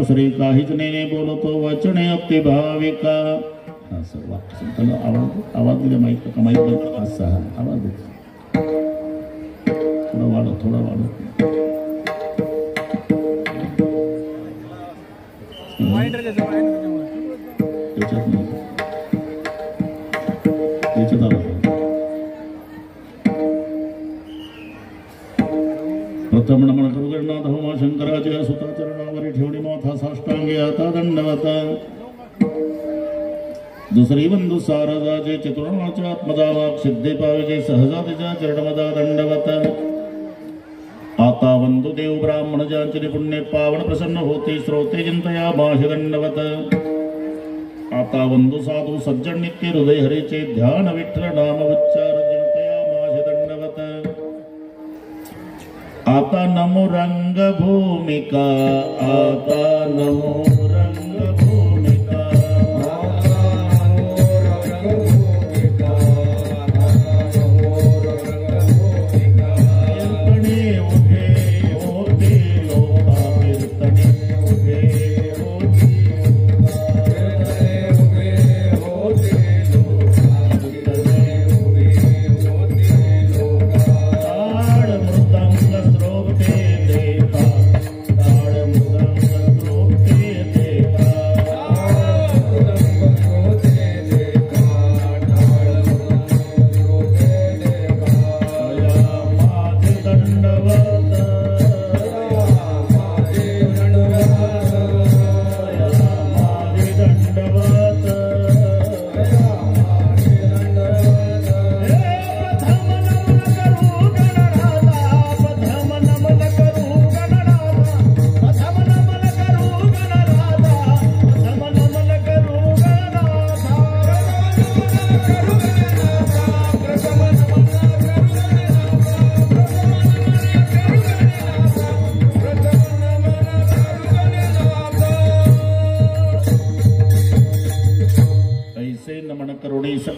दुसरे काहीच नेने बोलतो वचने अप्ती भाविका असं वाक्य संतांना आवाज दिला माहित का माहित असा आवाज थोडा वाढव प्रथम नमन करू गणनाथ होमा शंकराच्या सुताचरणावरी ठेवणी माथा साष्टांगी आता दंडवत दुसरी बंधू सारदाचे चतुर्णाच्या आत्मजावाक सिद्धे पाविजे सहजातीच्या चरणमदा दंडवत आता बंधू देव ब्राह्मण ज्यांचे पुण्य पावन प्रसन्न होते श्रोते चिंतया बाह्य दंडवत आता बंधू साधू सज्जन नित्य हृदय हरीचे ध्यान विठ्ठल नाम उच्चार चिंतया बाह्य दंडवत आता नमो रंग भूमिका आता नमो रंग भूमिका कीर्तने उठे होते लोका कीर्तने उठे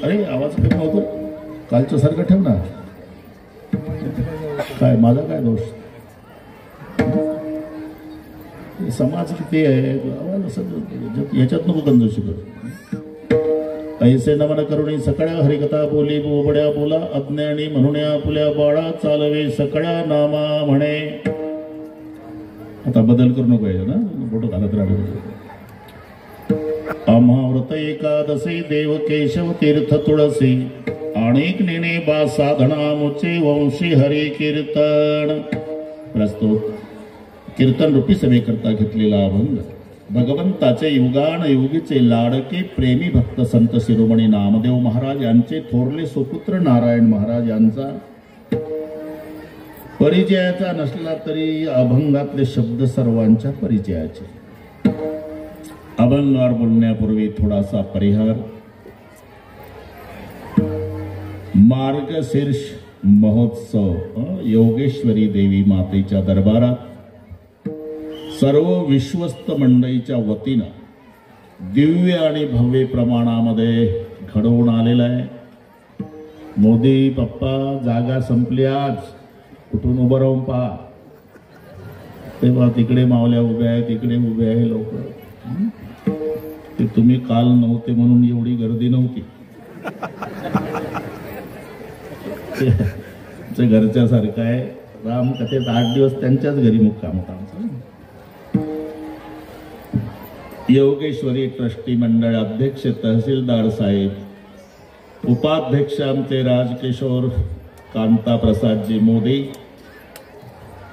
अरे आवाज कमी होतो कालच्या सारखं ठेव ना काय माझा काय दोष समाज किती आहे याच्यात नको गंजोष कर ऐसे नमन करुणी सकळ्या हरिकथा बोली बोबड्या बोला अज्ञानी म्हणून आपुल्या बाळा चालवे सकळ्या नामा म्हणे आता बदल करू नको ना फोटो घालत राहिलो अमावृत एकादशी देव केशव तीर्थ तुळसी अनेक नेने बा साधना मुचे वंशी हरी कीर्तन प्रस्तुत कीर्तन रूपी सभेकरता घेतलेला अभंग भगवंताचे युगान युगीचे लाडके प्रेमी भक्त संत शिरोमणी नामदेव महाराज यांचे थोरले सुपुत्र नारायण महाराज यांचा परिचयाचा नसला तरी अभंगातले शब्द सर्वांच्या परिचयाचे. अभंगावर बोलण्यापूर्वी थोडासा परिहार. मार्गशीर्ष महोत्सव योगेश्वरी देवी मातेच्या दरबारात सर्व विश्वस्त मंडळीच्या वतीनं दिव्य आणि भव्य प्रमाणामध्ये घडवून आलेला आहे. मोदी पप्पा जागा संपली, आज कुठून उभं राहून पहा. तेव्हा तिकडे मावल्या उभ्या आहे, तिकडे उभे आहे लोक. ते तुम्ही काल नव्हते म्हणून एवढी गर्दी नव्हती. घरच्या सारखं आहे. रामकथेत 8 दिवस त्यांच्याच घरी मुक्काम होता आमचा. योगेश्वरी ट्रस्टी मंडळ अध्यक्ष तहसीलदार साहेब, उपाध्यक्ष आमचे राजकिशोर कांता प्रसादजी मोदी,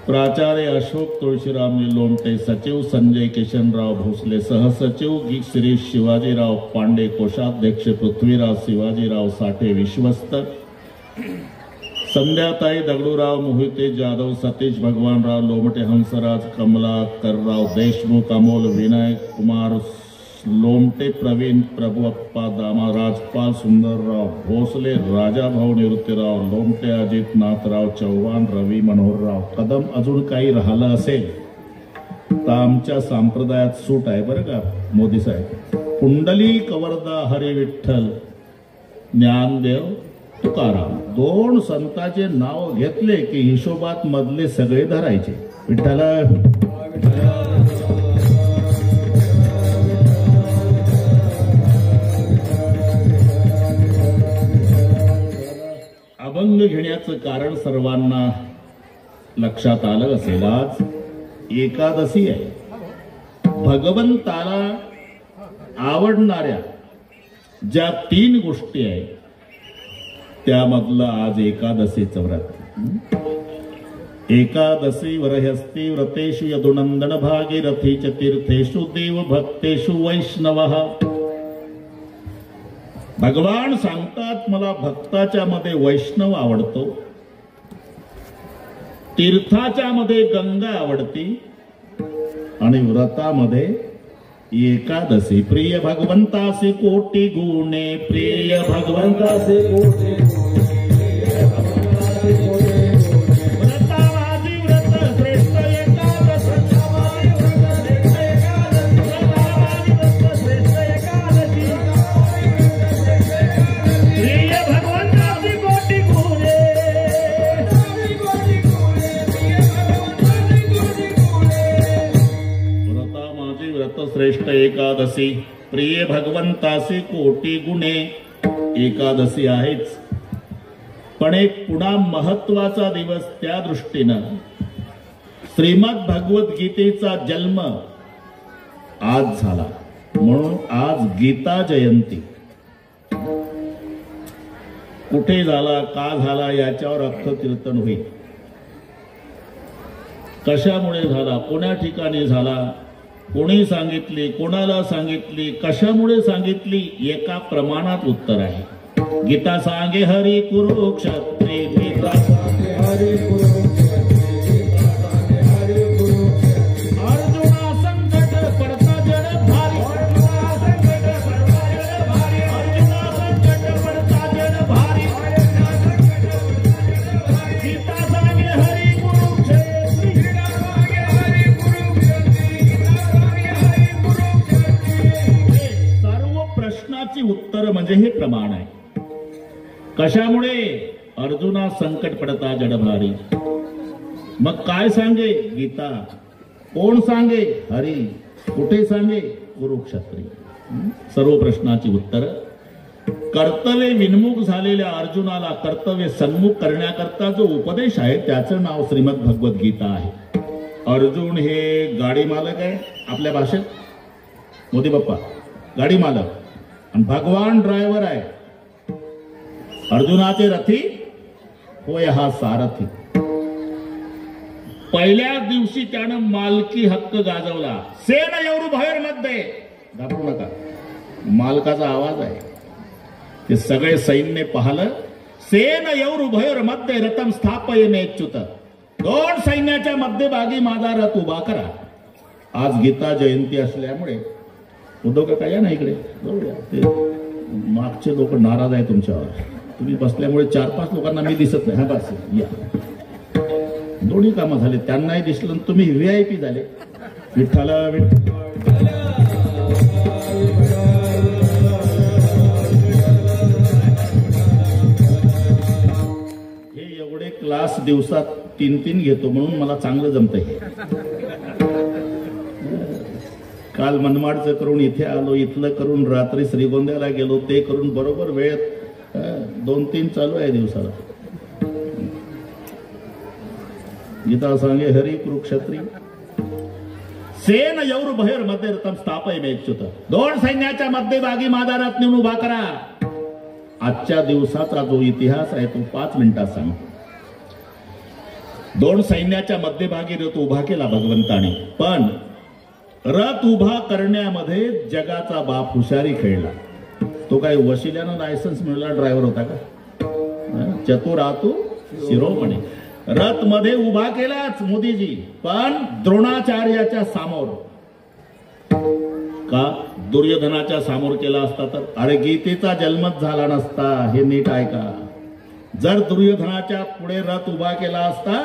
प्राचार्य अशोक तुळशीरामजी लोमटे, सचिव संजय किशनराव भोसले, सहसचिव श्री शिवाजीराव पांडे, कोषाध्यक्ष पृथ्वीराज शिवाजीराव साठे विश्वस्त, संध्याताई दगडूराव मोहिते जाधव, सतीश भगवानराव लोमटे, हंसराज कमलाकरराव देशमुख, अमोल विनय कुमार लोमटे, प्रवीण प्रभुअप्पा दामा, राजपाल सुंदरराव भोसले, राजाभाऊ निवृत्तीराव लोमटे, अजित नाथराव चव्हाण, रवी मनोहरराव कदम. अजून काही राहिलं असेल तर आमच्या संप्रदायात सूट आहे बरं का मोदी साहेब. कुंडली कवरदा हरी विठ्ठल ज्ञानदेव तुकाराम 2 संतांचे नाव घेतले की हिशोबात मधले सगळे धरायचे. विठ्ठला अभंग घेण्याचं कारण सर्वांना लक्षात आलं असेल. आज एकादशी आहे. भगवंताला आवडणाऱ्या ज्या 3 गोष्टी आहेत त्यामधलं आज एकादशीचं व्रत. एकादशी वरहस्ती व्रतेषु यदुनंदन भागीरथी च तीर्थेषु देव भक्तेषु वैष्णवः. भगवान सांगतात मला भक्ताच्या मध्ये वैष्णव आवडतो, तीर्थाच्या मध्ये गंगा आवडती आणि व्रतामध्ये एकादशी. प्रिय भगवंतासे कोटी गुणे, प्रिय भगवंतासे कोटी श्रेष्ठ एकादशी. प्रिय भगवंतासी कोटी गुणे. एकादशी आहेच, पण एक पुन्हा महत्वाचा दिवस त्या दृष्टीनं श्रीमद भगवद्गीतेचा जन्म आज झाला म्हणून आज गीता जयंती. कुठे झाला, का झाला याच्यावर अर्थ कीर्तन होईल. कशामुळे झाला, कोण्या ठिकाणी झाला, कोणी सांगितली, कोणाला सांगितली, कशामुळे सांगितली, एका प्रमाणात उत्तर आहे. गीता सांगे हरी कुरुक्षेत्री, गीता सांगे हरी कुरुक्षेत्री, अर्जुना संकट पडता जड भारी, अर्जुना संकट पडता जड भारी, अर्जुना संकट पडता जड भारी, गीता सांगे हरी कुरुक्षेत्री, गीता सांगे हरी कुरुक्षेत्री. सर्व प्रश्नाची उत्तर म्हणजे हे प्रमाण आहे. कशामुळे? अर्जुना संकट पडता जडभारी. मग काय सांगे? गीता. कोण सांगे? हरी. कुठे सांगे? कुरुक्षेत्री. सर्व प्रश्नाची उत्तर. कर्तव्य विन्मुख झालेल्या अर्जुनाला कर्तव्य सन्मुख करण्याकरता जो उपदेश आहे त्याचं नाव श्रीमद भगवद्गीता आहे. अर्जुन हे गाडी मालक आहे आपल्या भाषेत, मोदी बाप्पा गाडी मालक, आणि भगवान ड्रायव्हर आहे. अर्जुनाचे रथी होय हा सारथी. पहिल्या दिवशी त्यानं मालकी हक्क गाजवला. सेन एवढू बाहेर मध्ये, घाबरू नका, मालकाचा आवाज आहे. ते सगळे सैन्य पाहलं. सेन एवढू भयर मध्ये रथम स्थापयेच्युत, 2 सैन्याच्या मध्यभागी माझा रथ उभा करा. आज गीता जयंती असल्यामुळे उद्धव काका या ना इकडे, ते मागचे लोक नाराज आहे तुमच्यावर. तुम्ही बसल्यामुळे 4-5 लोकांना मी दिसत नाही. हा बस या, दोन्ही कामं झाले, त्यांनाही दिसलं, तुम्ही VIP झाले. विठ्ठला हे एवढे क्लास दिवसात 3-3 घेतो म्हणून मला चांगलं जमतंय. काल मनमाडचं करून इथे आलो, इथलं करून रात्री श्रीगोंद्याला गेलो, ते करून बरोबर वेळेत 2-3 चालू आहे दिवसाला. गीता सांगे हरी कुरुक्षत्री. सेन एवढू भैर मध्ये रथम स्थापयेच्युत, 2 सैन्याच्या मध्यभागी माझा रथ नेऊन उभा करा. आजच्या दिवसाचा जो इतिहास आहे तो 5 मिनिटात सांग. 2 सैन्याच्या मध्यभागी रथ उभा केला भगवंताने, पण रथ उभा करण्यामध्ये जगाचा बाप हुशारी खेळला. तो काय वशिल्यानं लायसन्स मिळाला ड्रायव्हर होता का? चतुरातू शिरोमणी. रथ मध्ये उभा केलाच मोदीजी, पण द्रोणाचार्याच्या समोर. का दुर्योधनाच्या समोर केला असता तर अरे गीतेचा जन्मच झाला नसता. हे नीट ऐका. जर दुर्योधनाच्या पुढे रथ उभा केला असता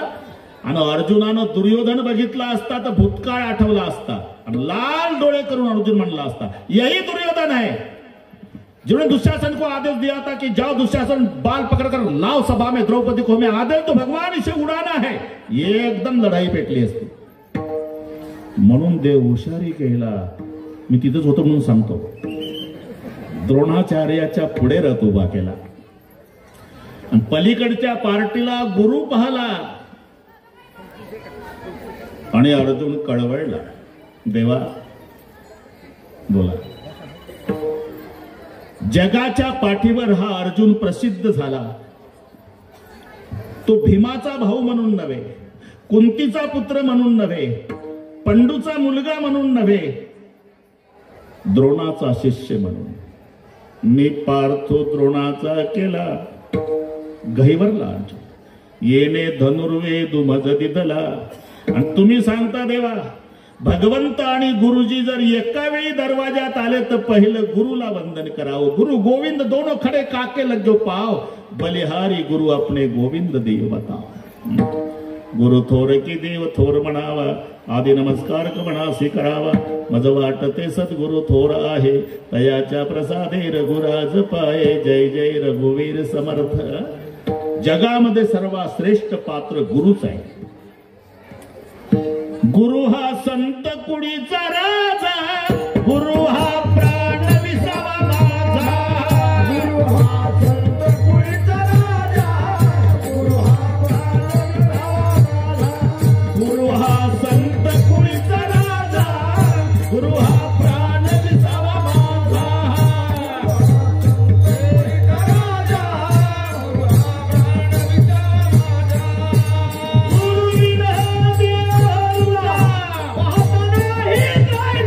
आणि अर्जुनानं दुर्योधन बघितला असता तर भूतकाळ आठवला असता आणि लाल डोळे करून अर्जुन म्हणला असता यही दुर्योधन है जिन्होंने दुशासन को आदेश दिया था कि जाओ दुशासन बाल पकड़कर लाओ सभा में द्रौपदी को. हमें आदेश तो भगवान इसे उड़ाना है. ये एकदम लढाई पेटली असती. म्हणून देव हुशारी केला. मी तिथंच होतो म्हणून सांगतो. द्रोणाचार्याच्या पुढे रथ उभा केला आणि पलीकडच्या पार्टीला गुरु पाहला आणि अर्जुन कळवळला. देवा बोला. जगाच्या पाठीवर हा अर्जुन प्रसिद्ध झाला. तो भीमाचा भाऊ म्हणून नव्हे, कुंतीचा पुत्र म्हणून नव्हे, पंडूचा मुलगा म्हणून नव्हे, द्रोणाचा शिष्य म्हणून. मी पार्थो द्रोणाचा केला गहिवरला अर्जुन. येणे धनुर्वेदू मज दिदला. आणि तुम्ही सांगता देवा भगवंत आणि गुरुजी जर एका वेळी दरवाजात आले तर पहिलं गुरुला वंदन करावं. गुरु गोविंद दोनों खड़े काके लग्यो पाव, बलिहारी गुरु अपने गोविंद देव बताव. गुरु थोर की देव थोर म्हणावा, आदि नमस्कार कमनासी करावा. मज वाटते सद्गुरु थोर आहे, तयाच्या प्रसादे रघुराज पाये. जय जय रघुवीर समर्थ. जगामध्ये सर्वात श्रेष्ठ पात्र गुरुच आहे. गुरु हा संत कुडीचा राजा, गुरु हा प्राण विसावा माझा. गुरु हा संत कुडीचा राजा, गुरु हा प्राण विसावा माझा. गुरु हा संत कुडीचा राजा, गुरु हा प्राण विसावा माझा. गुरु विना देव महात्मा नाही काय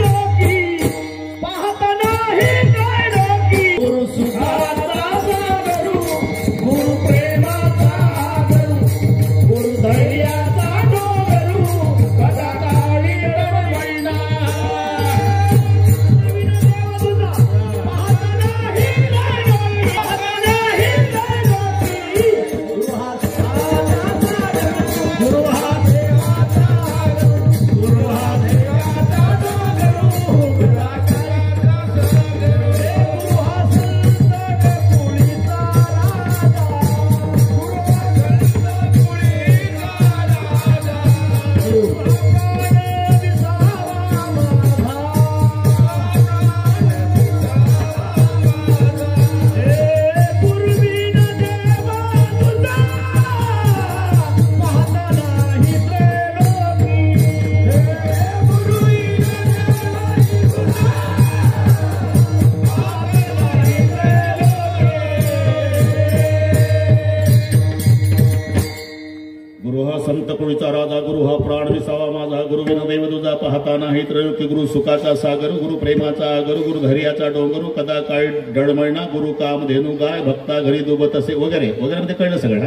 देव तुझा पाहता नाही त्रयोकी गुरु सुखाचा सागर गुरु प्रेमाचा आगर गुरु धैर्याचा डोंगर कदा काय डळमळणा गुरु काम धेनू गाय भक्ता घरी दुबत असे वगैरे वगैरे मध्ये कळलं सगळं.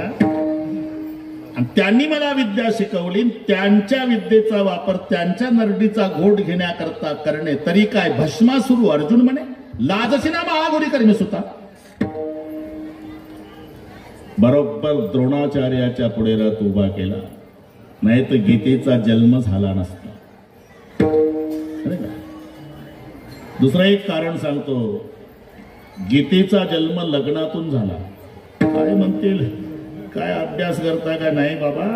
आणि त्यांनी मला विद्या शिकवली. त्यांच्या विद्येचा वापर त्यांच्या नरडीचा घोट घेण्याकरता करणे तरी काय भस्मासुरू अर्जुन म्हणे लाजसिना महागुरी कर्मी सुता. बरोबर द्रोणाचार्याच्या पुढे रथ उभा केला नाही तर गीतेचा जन्म झाला नसता. दुसरं एक कारण सांगतो. गीतेचा जन्म लग्नातून झाला. काय म्हणतील काय अभ्यास करता का नाही बाबा.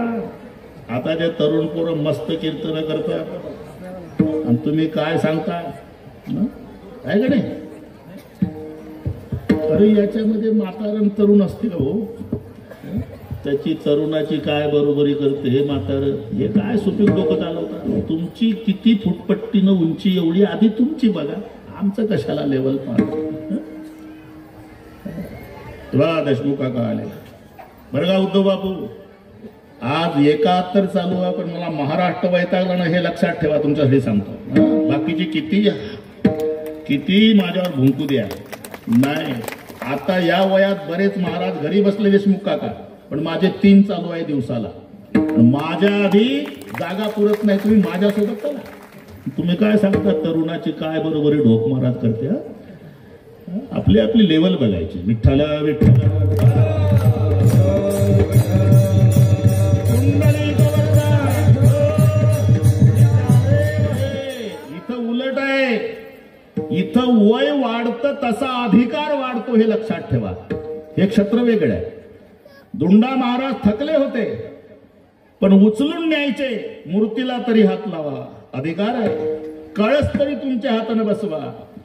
आता जे तरुण पोरं मस्त कीर्तन करतात आणि तुम्ही काय सांगता काय का नाही. अरे याच्यामध्ये म्हातारण तरुण असतील हो. त्याची तरुणाची काय बरोबरी करते हे म्हातार. हे काय सुपीक डोकं चालवता. तुमची किती फुटपट्टीनं उंची एवढी आधी तुमची बघा. आमचं कशाला लेवल पाहतो. तुला देशमुख काका आले बरं का उद्धव बापू. आज 71 चालू आहे पण मला महाराष्ट्र वैतागला ना हे लक्षात ठेवा. तुमच्यासाठी सांगतो. बाकीची किती माझ्यावर भुंकू द्या नाही. आता या वयात बरेच महाराज घरी बसले देशमुख काका पण माझे 3 चालू आहे दिवसाला. माझ्या आधी जागा पुरत नाही. तुम्ही माझ्यासोबत चला. तुम्ही काय सांगता तरुणाची काय बरोबरी ढोक महाराज करते. आपली आपली लेवल बघायची. विठ्ठला विठ्ठला इथं उलट आहे. इथं वय वाढतं तसा अधिकार वाढतो हे लक्षात ठेवा. हे क्षेत्र वेगळं आहे. दुंडा महाराज थकले होते पण उचलून न्यायचे. मूर्तीला तरी हात लावा अधिकार आहे. कळस तरी तुमच्या हाताने बसवा.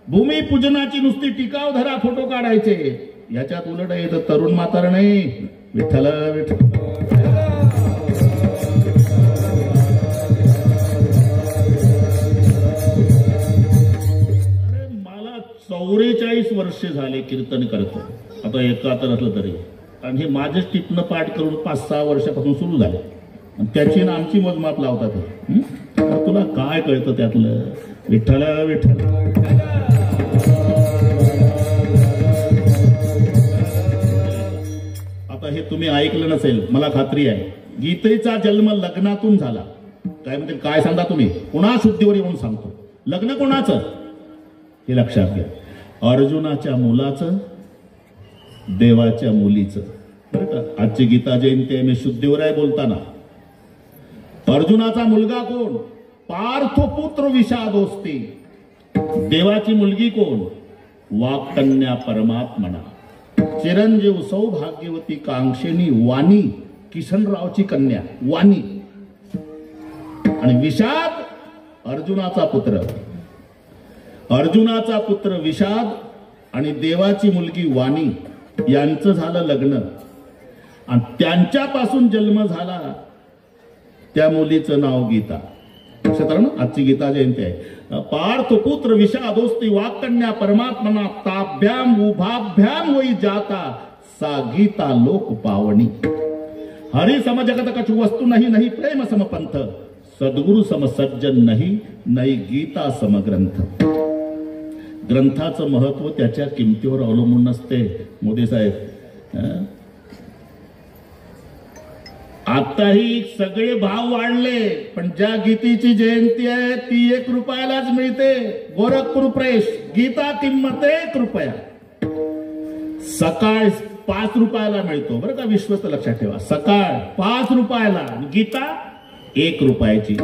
भूमिपूजनाची नुसती टिकाव धरा फोटो काढायचे. याच्यात उलट आहे. तर तरुण म्हातार नाही. विठ्ठल विठ्ठल अरे मला 44 वर्षे झाले कीर्तन करतो. आता 71 असलं तरी. आणि हे माझेच टिपणं पाठ करून 5-6 वर्षापासून सुरू झाले. त्याची ना आमची मोजमाप लावतात. तुला काय कळतं त्यातलं. विठ्ठल विठ्ठल आता हे तुम्ही ऐकलं नसेल मला खात्री आहे. गीतेचा जन्म लग्नातून झाला. काय म्हणते काय सांगा तुम्ही. पुन्हा शुद्धीवर येऊन सांगतो. लग्न कोणाचं हे लक्षात घ्या. अर्जुनाच्या मुलाचं देवाच्या मुलीचं. बरं का आजची गीता जयंती आहे. मी शुद्धीवर आहे बोलताना. अर्जुनाचा मुलगा कोण. पार्थपुत्र विषादोस्ती. देवाची मुलगी कोण वाक्कन्या परमात्मना. चिरंजीव सौभाग्यवती कांक्षिणी वाणी किशनरावची कन्या वाणी. आणि विषाद अर्जुनाचा पुत्र. अर्जुनाचा पुत्र विषाद आणि देवाची मुलगी वाणी यांचं झालं लग्न. आणि त्यांच्यापासून जन्म झाला त्या मुलीचं नाव गीता. लक्षात आलं ना. आजची गीता जयंती आहे. पार्थपुत्र विषादोस्ती वाक्कन्या परमात्मना ताभ्याम उभाभ्याम वै जाता सा गीता लोक पावणी. हरि सम जगत कछु वस्तू नहीं नहीं प्रेम सम पंथ सद्गुरु सम सज्जन नहीं नाही गीता सम ग्रंथ. ग्रंथाचं महत्व त्याच्या किमतीवर अवलंबून नसते. मोदी साहेब आताही सगळे भाव वाढले पण ज्या गीतेची जयंती आहे ती 1 रुपयालाच मिळते. गोरखपूर प्रेस गीता किंमत 1 रुपया. सकाळ 5 रुपयाला मिळतो. बरं का विश्वस्त लक्षात ठेवा. सकाळ 5 रुपयाला गीता 1 रुपयाची.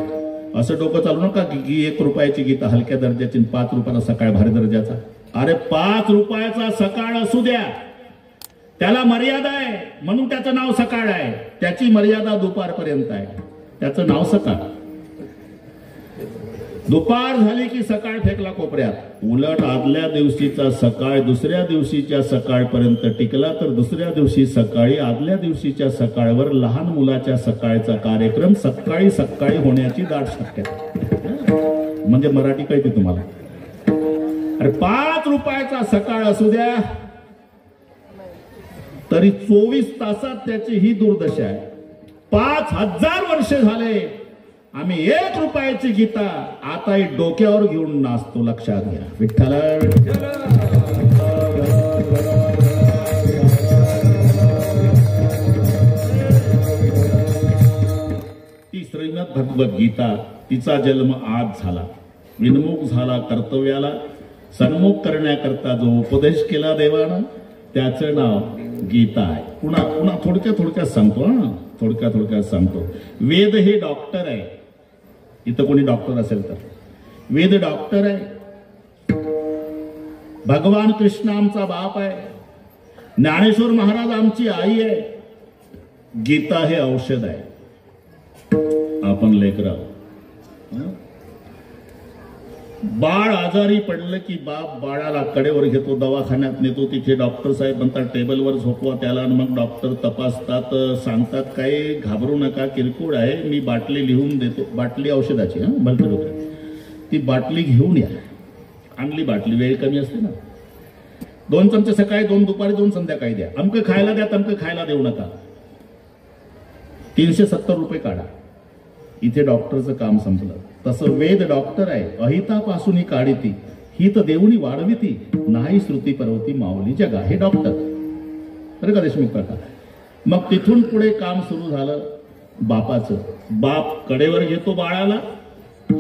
असं डोकं चालू नका की 1 रुपयाची गीता हलक्या दर्जाची 5 रुपयाला सकाळ भारी दर्जाचा. अरे 5 रुपयाचा सकाळ असू द्या. त्याला मर्यादा आहे म्हणून त्याचं नाव सकाळ आहे. त्याची मर्यादा दुपारपर्यंत आहे. त्याचं नाव सकाळ. दुपार झाली की सकाळ फेकला कोपऱ्यात. उलट आदल्या दिवशीचा सकाळ दुसऱ्या दिवशीच्या सकाळपर्यंत टिकला तर दुसऱ्या दिवशी सकाळी आदल्या दिवशीच्या सकाळवर लहान मुलाच्या सकाळचा कार्यक्रम सकाळी सकाळी होण्याची दाट शक्यता. म्हणजे मराठी कळते तुम्हाला. अरे 5 रुपयाचा सकाळ असू द्या तरी 24 तासात त्याची ही दुर्दशा आहे. 5000 वर्षे झाले आम्ही 1 रुपयाची गीता आता डोक्यावर घेऊन नाचतो, लक्षात घ्या. विठ्ठल ती श्रीमद भगवत गीता, तिचा जन्म आज झाला, विनमुख झाला कर्तव्याला, सन्मुख करण्याकरता जो उपदेश केला देवानं त्याचं नाव गीता आहे. पुन्हा पुन्हा थोडक्यात सांगतो, थोडक्यात सांगतो. वेद हे डॉक्टर आहे. इथं कोणी डॉक्टर असेल तर वेद डॉक्टर आहे. भगवान कृष्ण आमचा बाप आहे. ज्ञानेश्वर महाराज आमची आई आहे. गीता हे औषध आहे. आपण लेकरा बाळ आजारी पडलं की बाप बाळाला कडेवर घेतो, दवाखान्यात नेतो. तिथे डॉक्टर साहेब म्हणतात टेबलवर झोपवा त्याला, आणि मग डॉक्टर तपासतात, सांगतात काही घाबरू नका, किरकोळ आहे, मी बाटली लिहून देतो. बाटली औषधाची, भलते डोक्यात. ती बाटली घेऊन या. आणली बाटली, वेळ कमी असते ना. 2 चमचे सकाळी, 2 दुपारी, 2 संध्याकाळी द्या. अमकं खायला द्या, तमकं खायला देऊ नका. 370 रुपये काढा. इथे डॉक्टरचं काम संपलं. तसं वेद डॉक्टर आहे. अहितापासून ही काढिती, हित देऊनी वाढविती, नाही श्रुती परवती माऊली जगा. हे डॉक्टर बरं का देशमुख काका. मग तिथून पुढे काम सुरू झालं बापाचं. बाप कडेवर घेतो बाळाला,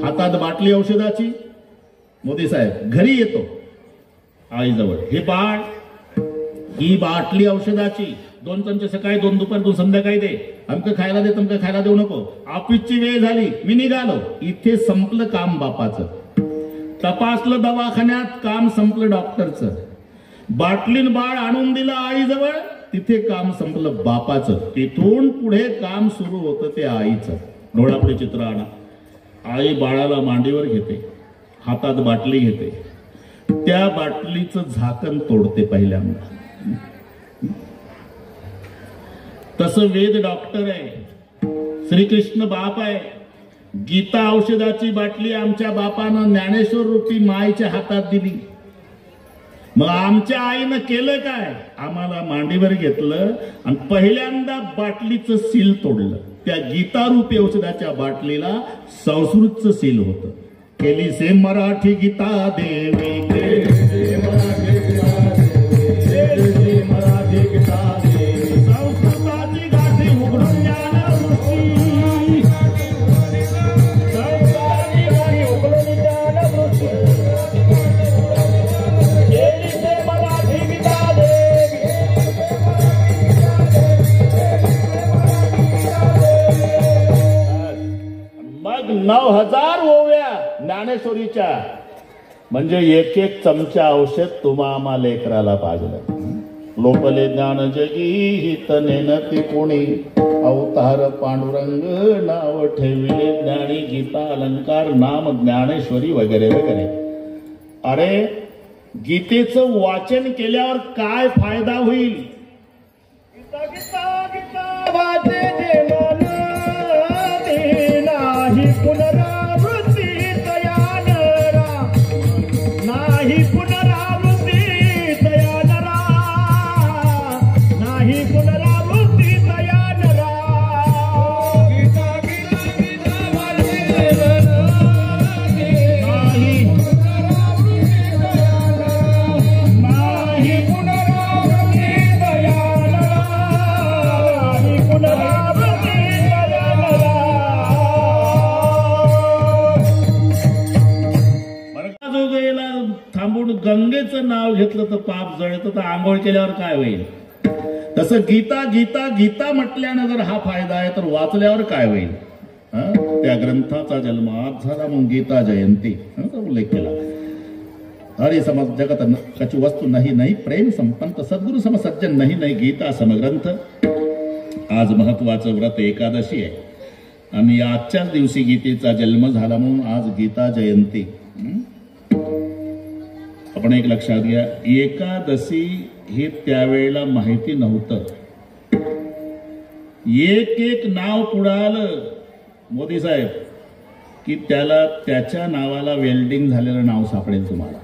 हातात बाटली औषधाची. मोदी साहेब घरी येतो आईजवळ, हे बाळ, ही बाटली औषधाची, 2 चमचे सकाळी, 2 दुपारी, 2 संध्याकाळी दे. अमकं खायला दे, तमकं खायला देऊ नको. ऑफिसची वेळ झाली, मी निघालो. इथे संपलं काम बापाचं. तपासलं दवाखान्यात, काम संपलं डॉक्टरचं. बाटलीन बाळ आणून दिलं आईजवळ, तिथे काम संपलं बापाचं. तिथून पुढे काम सुरू होतं ते आईचं. डोळ्यापुढे चित्र आणा. आई बाळाला मांडीवर घेते, हातात बाटली घेते. त्या बाटलीचं झाकण तोडते पहिल्यांदा. तसं वेद डॉक्टर आहे. श्रीकृष्ण बाप आहे. गीता औषधाची बाटली आमच्या बापानं ज्ञानेश्वर रूपी माईच्या हातात दिली. मग आमच्या आईनं केलं काय? आम्हाला मांडीवर घेतलं आणि पहिल्यांदा बाटलीचं सील तोडलं. त्या गीता रूपी औषधाच्या बाटलीला संस्कृतचं सील होतं. केली से मराठी गीता देवी, मराठी गीता मग 9000 ओव्या ज्ञानेश्वरीच्या, म्हणजे 1 चमचा औषध तुम्हा लेकराला पाजलं. लोपले ज्ञान जगी हित नेनती कोणी, अवतार पांडुरंग नाव ठेविले ज्ञानी, गीता अलंकार नाम ज्ञानेश्वरी वगैरे वगैरे. अरे गीतेचं वाचन केल्यावर काय फायदा होईल? गीता गीता गीता वाचे जे मन, नाही पुनरावृत्ती तयानरा, नाही पुनरावृत्ती तयानरा, नाही पुनरावृत्ती तयानरा. गीता गीता गीता वाचे मन, नाही नाही पुनरावृत्ती तयानरा, नाही पुनरावृत्ती तयानरा. थांबून गंगेचं नाव घेतलं तर पाप जळतं, तर आंघोळ केल्यावर काय होईल? तसं गीता गीता गीता म्हटल्यानं जर हा फायदा आहे, तर वाचल्यावर काय होईल? त्या ग्रंथाचा जन्म आज झाला, मग गीता जयंती उल्लेख केला. हरि समज जगत कछु वस्तू नाही नाही, प्रेम संपंत सद्गुरु सम सज्जन नाही नाही, गीता समग्रंथ. आज महत्वाचं व्रत एकादशी आहे आणि आजच्याच दिवशी गीतेचा जन्म झाला, म्हणून आज गीता जयंती. आपण एक लक्षात घ्या, एकादशी हे त्यावेळेला माहिती नव्हतं. एक नाव पुढालं मोदी साहेब की त्याला त्याच्या नावाला वेल्डिंग झालेलं नाव सापडेल तुम्हाला.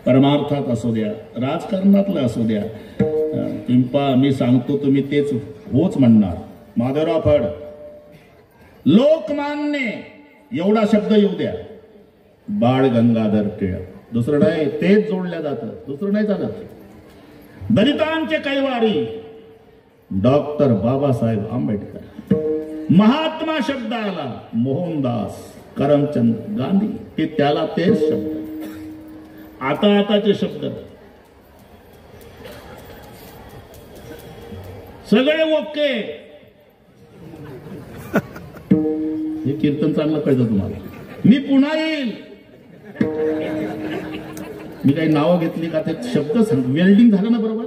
परमार्थात असू द्या, राजकारणातलं असू द्या, मी सांगतो तुम्ही तेच होच म्हणणार. माधवराव फड लोकमान्य एवढा शब्द येऊ द्या. बाळ गंगाधर टिळक, दुसरं नाही, तेच जोडल्या जातं, दुसरं नाही चालत. दलितांचे कैवारी डॉक्टर बाबासाहेब आंबेडकर. महात्मा शब्द आला, मोहनदास करमचंद गांधी, ते त्याला तेच शब्द. आताचे शब्द सगळे ओके. हे कीर्तन चांगलं कळतं तुम्हाला. मी पुन्हा येईल. मी काही नावं घेतली का? ते शब्द वेल्डिंग झालं ना बरोबर,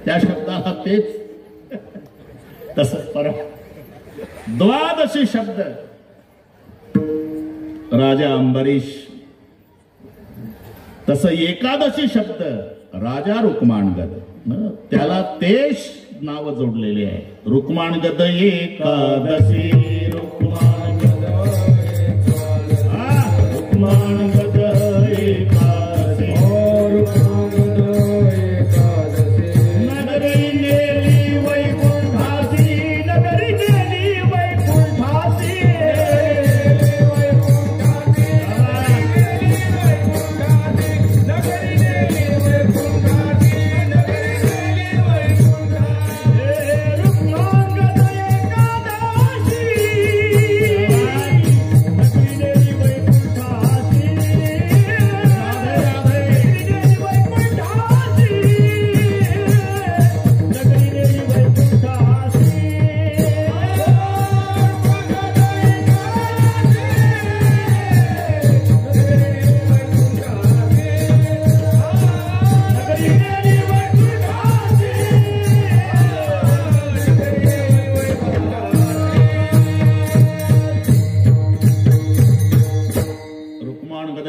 त्या शब्दाला तेच तस. द्वादशी शब्द राजा अंबरीश, तस एकादशी शब्द राजा रुक्माणगद, त्याला तेच नाव जोडलेले आहे. रुक्माणगद एकादशी, रुक्माणगद रुक्माणगद एकादशी, नगरी नेली वैकुंठासी, नगरी नेली वैकुंठासी,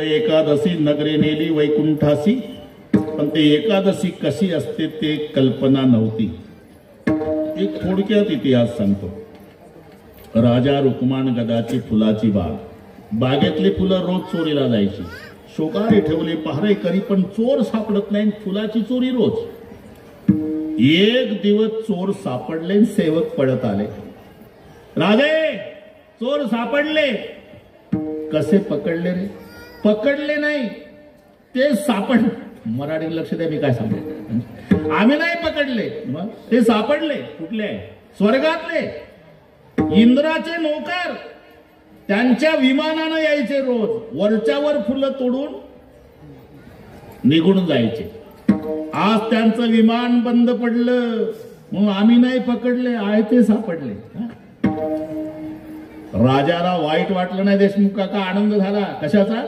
एकादशी नगरी नेली वैकुंठासी. पण ते एकादशी कशी असते ते कल्पना नव्हती. एक थोडक्यात इतिहास सांगतो. राजा रुक्माणगदाची फुलाची बाग, बागेतली फुलं रोज चोरीला जायची. शोकारे ठेवले पहारेकरी, पण चोर सापडत नाही. फुलाची चोरी रोज. एक दिवस चोर सापडले, सेवक पळत आले. राजे, चोर सापडले. कसे पकडले रे? पकडले नाही, ते सापडले. मराठी लक्ष द्या, मी काय सांगतो. आम्ही नाही पकडले, ते सापडले. कुठले? स्वर्गातले इंद्राचे नोकर. त्यांच्या विमानानं यायचे रोज. वरच्यावर फुलं तोडून निघून जायचे. आज त्यांचं विमान बंद पडलं, मग आम्ही नाही पकडले, आहे ते सापडले. राजाला वाईट वाटलं नाही देशमुख काका, आनंद झाला. कशाचा?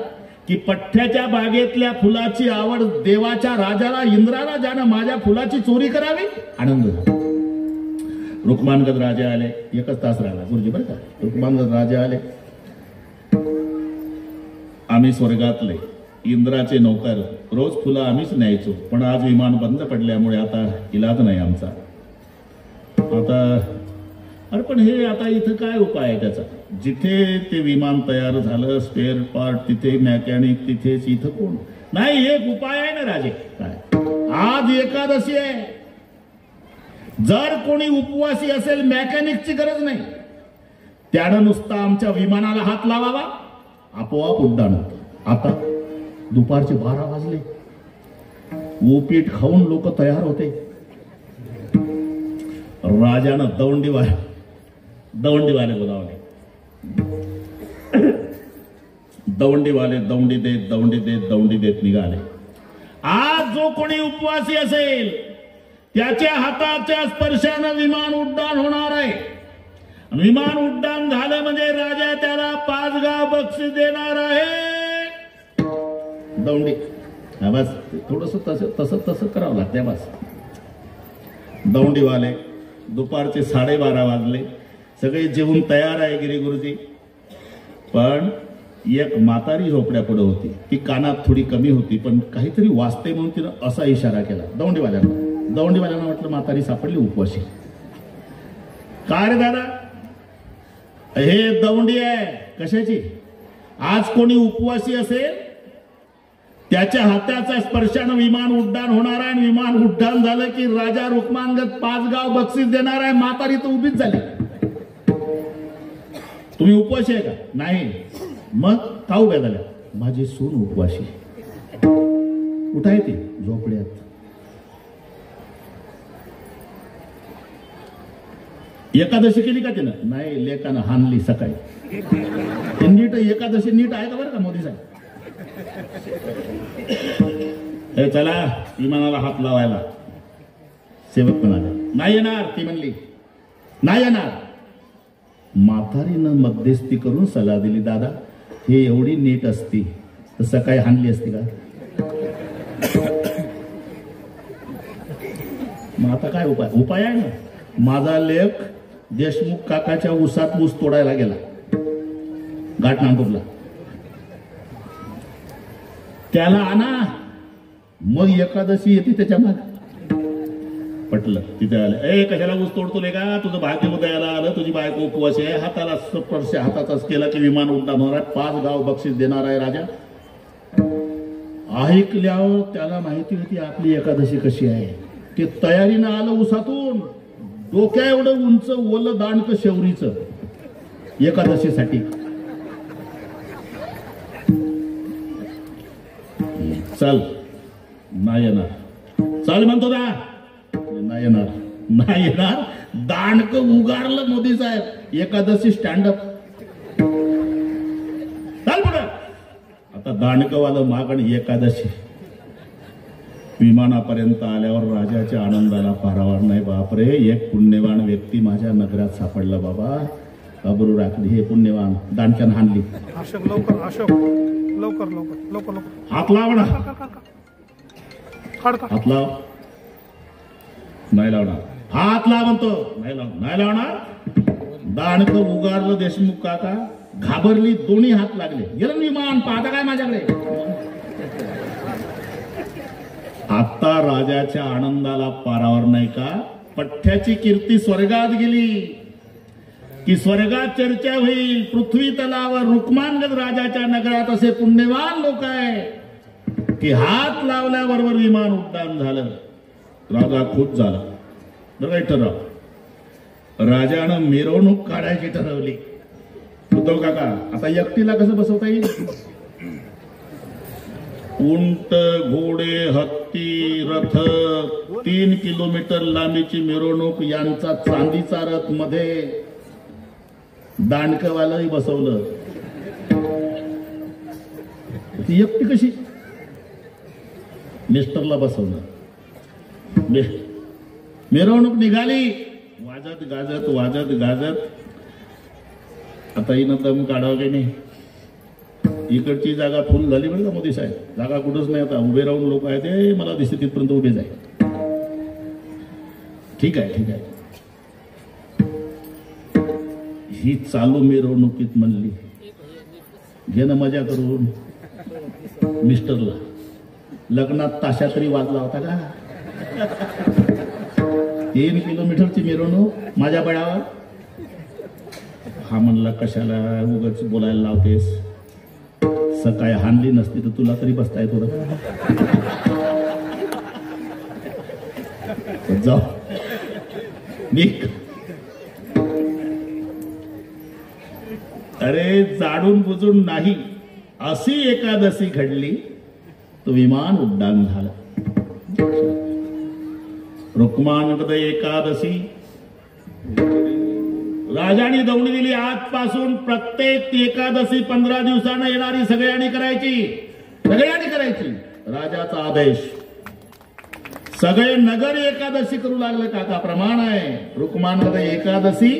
की पठ्ठ्याच्या बागेतल्या फुलाची आवड देवाच्या राजाला, इंद्राला, ज्यानं माझ्या फुलाची चोरी करावी, आनंद झाला. रुक्माणगद राजे आले. एकच तास राहिला गुरुजी बरं का. रुक्माणगद राजे आले. आम्ही स्वर्गातले इंद्राचे नौकर, रोज फुलं आम्हीच न्यायचो, पण आज विमान बंद पडल्यामुळे आता इलाज नाही आमचा. आता अरे पण हे आता इथं काय उपाय आहे त्याचा? जिथे ते विमान तयार झालं, स्पेअर पार्ट तिथे, मॅकॅनिक तिथेच, इथं कोण नाही. एक उपाय आहे ना राजे. काय? आज एकादशी आहे. जर कोणी उपवासी असेल, मॅकॅनिकची गरज नाही. त्यानं नुसता आमच्या विमानाला हात लावावा, आपोआप उड्डाण होतं. आता दुपारचे 12 वाजले. उपीट खाऊन लोक तयार होते. राजानं दवंडीवाले बोलावले. दवंडीवाले दवंडी देत निघाले. आज जो कोणी उपवासी असेल, त्याच्या हाताच्या स्पर्शानं विमान उड्डाण होणार आहे. विमान उड्डाण झालं म्हणजे राजा त्याला 5 गाव बक्षीस देणार आहे. दवंडी बस थोडस तसं करावं लागतं. बस दवंडीवाले. दुपारचे 12:30 वाजले. सगळे जेवून तयार आहे गिरी गुरुजी. पण एक म्हातारी झोपड्या पुढे होती. ती कानात थोडी कमी होती, पण काहीतरी वाचते म्हणून तिनं असा इशारा केला दवंडीवाल्यांना म्हटलं म्हातारी सापडली उपवासी. काय रे दादा? हे दवंडी आहे. कशाची? आज कोणी उपवासी असेल, त्याच्या हाताच्या स्पर्शानं विमान उड्डाण होणार आहे. आणि विमान उड्डाण झालं की राजा रुक्माणगद 5 गाव बक्षीस देणार आहे. म्हातारी तर उभीच झाली. तुम्ही उपवासी आहे का? नाही. मग का उभ्या झाल्या? माझी सून उपवाशी. कुठे ती? झोपड्यात. एकादशी केली का तिनं? नाही, लेकानं हाणली सकाळी. ते नीट एकादशी नीट आहे का बरं का मोदी साहेब? हे चला विमानाला हात लावायला. सेवक म्हणाले नाही येणार. ती म्हणली नाही येणार. म्हातारीनं मध्यस्थी करून सल्ला दिली, दादा हे एवढी नीट असती तर सकाळी हाणली असती का? मग आता काय उपाय? उपाय आहे ना. माझा लेख देशमुख काकाच्या उसात ऊस तोडायला गेला घाटनांदूरला. त्याला आणा, मग एकादशी येते त्याच्या माग. पटलं. तिथे आले, ए कशाला ऊस तोडतोय का? तुझं भाग्य उदयाला आलं, तुझी बायको उपवासी आहे, हाताला स्पर्श हाताचाच केला की विमान उड्डाण होणार, 5 गाव बक्षीस देणार आहे राजा. ऐकल्यावर त्याला माहिती होती आपली एकादशी कशी आहे. ते तयारीनं आलं उसातून, डोक्या एवढं उंच ओलं दांडक शेवरीचं एकादशीसाठी. चल नाही येणार. चल म्हणतो ना, नाही येणार. नाही येणार. दांडक उगारलं मोदी साहेब. एकादशी स्टँडअप. चल पुढे. आता दांडकवालं मागण एकादशी. विमानापर्यंत आल्यावर राजाच्या आनंदाला पारावार नाही. बापरे, एक पुण्यवान व्यक्ती माझ्या नगरात सापडला बाबा. अब्रू राखली. हे पुण्यवान दांडक्यानं हाणली. अशोक लवकर, अशोक लवकर लवकर लवकर लवकर. हात लाव ना. हात लाव. नाही लावणार. हात लाव म्हणतो. नाही लाव. नाही लावणार. दांडक उगारलं देशमुख काका. घाबरली. दोन्ही हात लागले. गेलं विमान. पाहता काय माझ्याकडे? आता राजाच्या आनंदाला पारावर नाही का? पठ्ठ्याची कीर्ती स्वर्गात गेली की स्वर्गात चर्चा होईल. पृथ्वी तलावर रुक्मांगद राजाच्या नगरात असे पुण्यवान लोक आहे की हात लावल्याबरोबर विमान उड्डाण झालं. राजा खुश झाला. बरं ठरव. राजानं मिरवणूक काढायची ठरवली. उद्धव काका आता एकटीला कसं बसवता येईल? उंट, घोडे, हत्ती, रथ, 3 किलोमीटर लांबीची मिरवणूक, यांचा चांदीचा रथ मध्ये दांडकवालाही बसवलं. ती एकटी कशी? मिस्टरला बसवलं. मिरवणूक निघाली. वाजत गाजत वाजत गाजत. आता हिनं दम काढावं की नाही? इकडची जागा फुल झाली बरं का मोदी साहेब. जागा कुठंच नाही. आता उभे राहून लोक आहेत ते मला दिसते तिथपर्यंत उभे जाईल. ठीक आहे ठीक आहे. ही चालू मिरवणुकीत म्हणली घे ना मजा करून. मिस्टरला लग्नात ताशा तरी वाजला होता का? 3 किलोमीटरची मिरवणूक माझ्या बळावर. हा म्हणला कशाला उगाच बोलायला लावतेस? सकाळी हाणली नसती तर तुला तरी बसता येत होतं. जाऊ निक. अरे जाडून बुजून नाही. अशी एकादशी घडली तो विमान उड्डाण झालं. रुक्मांगद एकादशी. राजाने दौडी दिली. आजपासून प्रत्येक एकादशी 15 दिवसांना येणारी सगळ्यांनी करायची. सगळ्यांनी करायची. राजाचा आदेश. सगळे नगर एकादशी करू लागले. काका प्रमाण आहे. रुक्मांगद एकादशी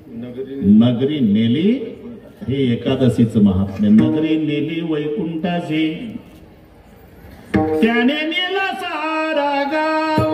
नगरी नेली. हे एकादशीचं महात्म्य. नगरी नेली वैकुंठाची. त्याने नेला सारा गाव.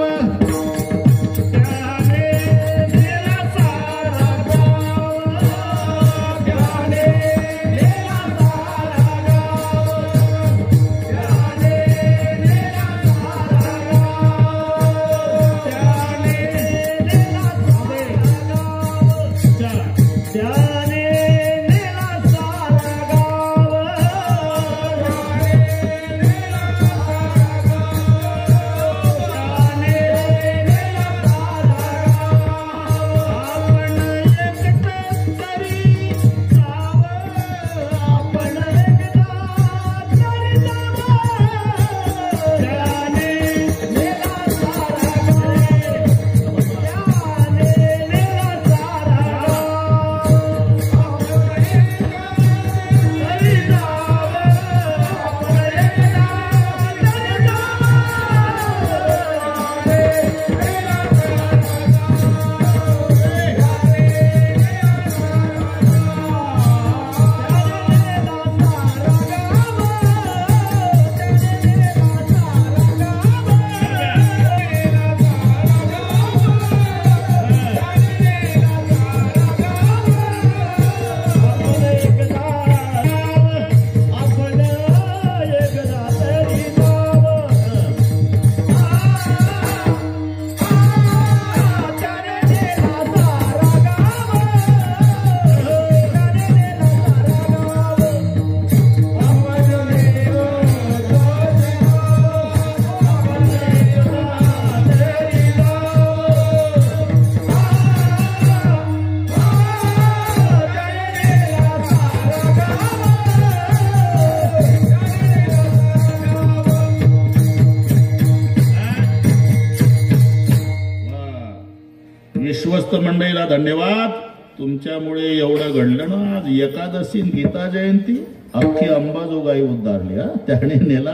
ग्रस्त मंडळीला धन्यवाद. तुमच्यामुळे एवढं घडलं ना. आज एकादशी गीता जयंती अख्खी अंबाजोगाई उद्धारली. त्याने नेला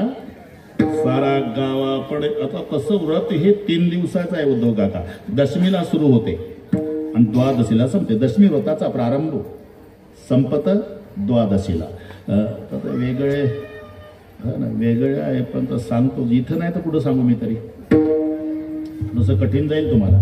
सारा गावाकडे. आता तसं व्रत हे 3 दिवसाचं आहे उद्धव काका. दशमीला सुरू होते आणि द्वादशीला संपते. दशमी व्रताचा प्रारंभ संपत द्वादशीला. आता वेगळे वेगळे आहे पण तर सांगतो इथं नाही तर कुठं सांगू मी तरी. जसं कठीण जाईल तुम्हाला.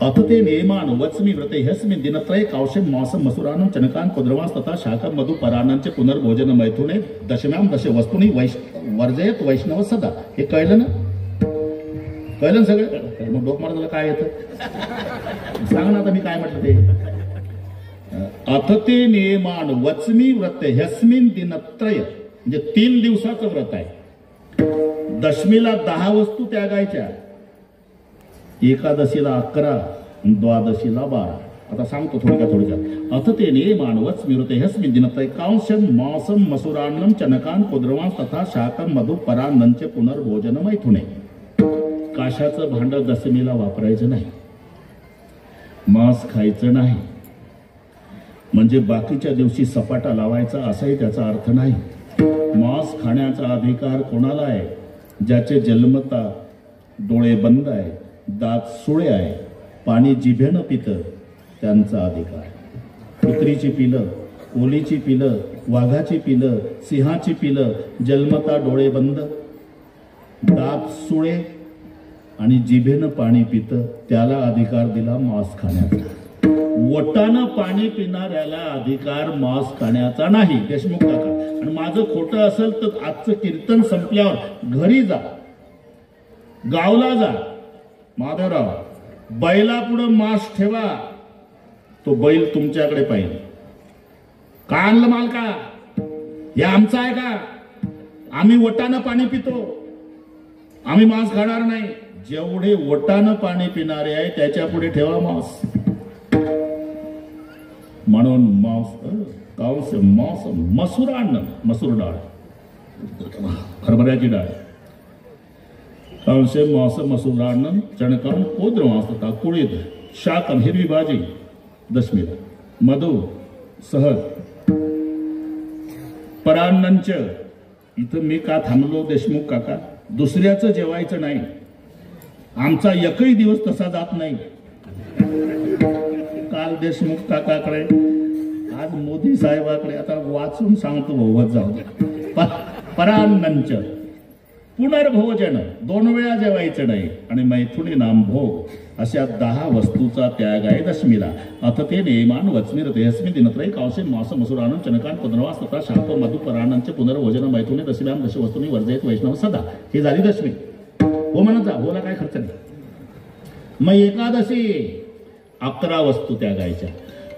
अथ ते नियमान वच्मि व्रते ह्यस्मिन् दिनत्रये कांशं मासं मसुरानं चनकान् कुद्रवांस तथा शाकं मधु पराणांचे पुनर्भोजन मैथुने दशम्याम दश वस्तूनी वर्जयत वैष्णव सदा. हे कळलं ना? कळलं ना सगळं? मग डोक मारताना काय येतं सांग ना आता मी काय म्हटलं ते. अथ ते नियमान वच्मि व्रते ह्यस्मिन् दिनत्रय म्हणजे 3 दिवसाचं व्रत आहे. दशमीला 10 वस्तू त्यागायच्या, एकादशीला 11, द्वादशीला 12. आता सांगतो थोडक्यात. अथ ते नियमान वच्मि व्रते ह्यस्मिन् दिनत्रये कांशं मासं मसुरान्नं चनकान् कुद्रवांस तथा शाकं मधु परान्नंचे पुनर्भोजन मैथुने. काशाचं भांड दशमीला वापरायचं नाही. मांस खायचं नाही म्हणजे बाकीच्या दिवशी सपाटा लावायचा असाही त्याचा अर्थ नाही. मांस खाण्याचा अधिकार कोणाला आहे? ज्याचे जन्मता डोळे बंद आहे, दात सुळे आहे, पाणी जिभेनं पितं त्यांचा अधिकार. कुत्रीची पिलं, कोलीची पिलं, वाघाची पिलं, सिंहाची पिलं, जन्मता डोळे बंद, दात सुळे आणि जिभेनं पाणी पितं त्याला अधिकार दिला मांस खाण्याचा. वटानं पाणी पिणाऱ्याला अधिकार मांस खाण्याचा नाही. देशमुख काका. आणि माझं खोटं असेल तर आजचं कीर्तन संपल्यावर घरी जा, गावला जा, माधवराव बैला पुढं मांस ठेवा, तो बैल तुमच्याकडे पाहिजे. का आणलं मालका? हे आमचं आहे का? आम्ही वटानं पाणी पितो, आम्ही मांस खाणार नाही. जेवढे वटानं पाणी पिणारे आहे त्याच्या पुढे ठेवा मांस. म्हणून मांस मांस मसुरान्न, मसूर डाळ, हरभऱ्याची डाळ, कांसे मांस मसुरान्न चणकान कोद्रवांस तथा कुळीद शाकम हिरवी भाजी दशमीला, मधु सहज परान्नंच. इथं मी का थांबलो देशमुख काका? दुसऱ्याचं जेवायचं नाही. आमचा एकही दिवस तसा जात नाही. काल देशमुख काकाकडे, आज मोदी साहेबाकडे. आता वाचून सांगतो बहुवत जाऊ. परान्नंच पुनर्भोजन, 2 वेळा जेवायचं नाही. आणि मैथुनी नाम भोग अशा 10 वस्तूचा त्याग आहे दशमीला. अथ ते नियमान वच्मि व्रते ह्यस्मिन् दिनत्रये कांशं मासं मसुरानं चनकान् कुद्रवांस तथा शाकं मधु पराणांचे पुनर्भोजन मैथुने दशम्याम दश वस्तूनी वर्जयत वैष्णव सदा. हे झाली दशमी. हो म्हणत जा, होला काय खर्च नाही. मग एकादशी 11 वस्तू त्यागायच्या.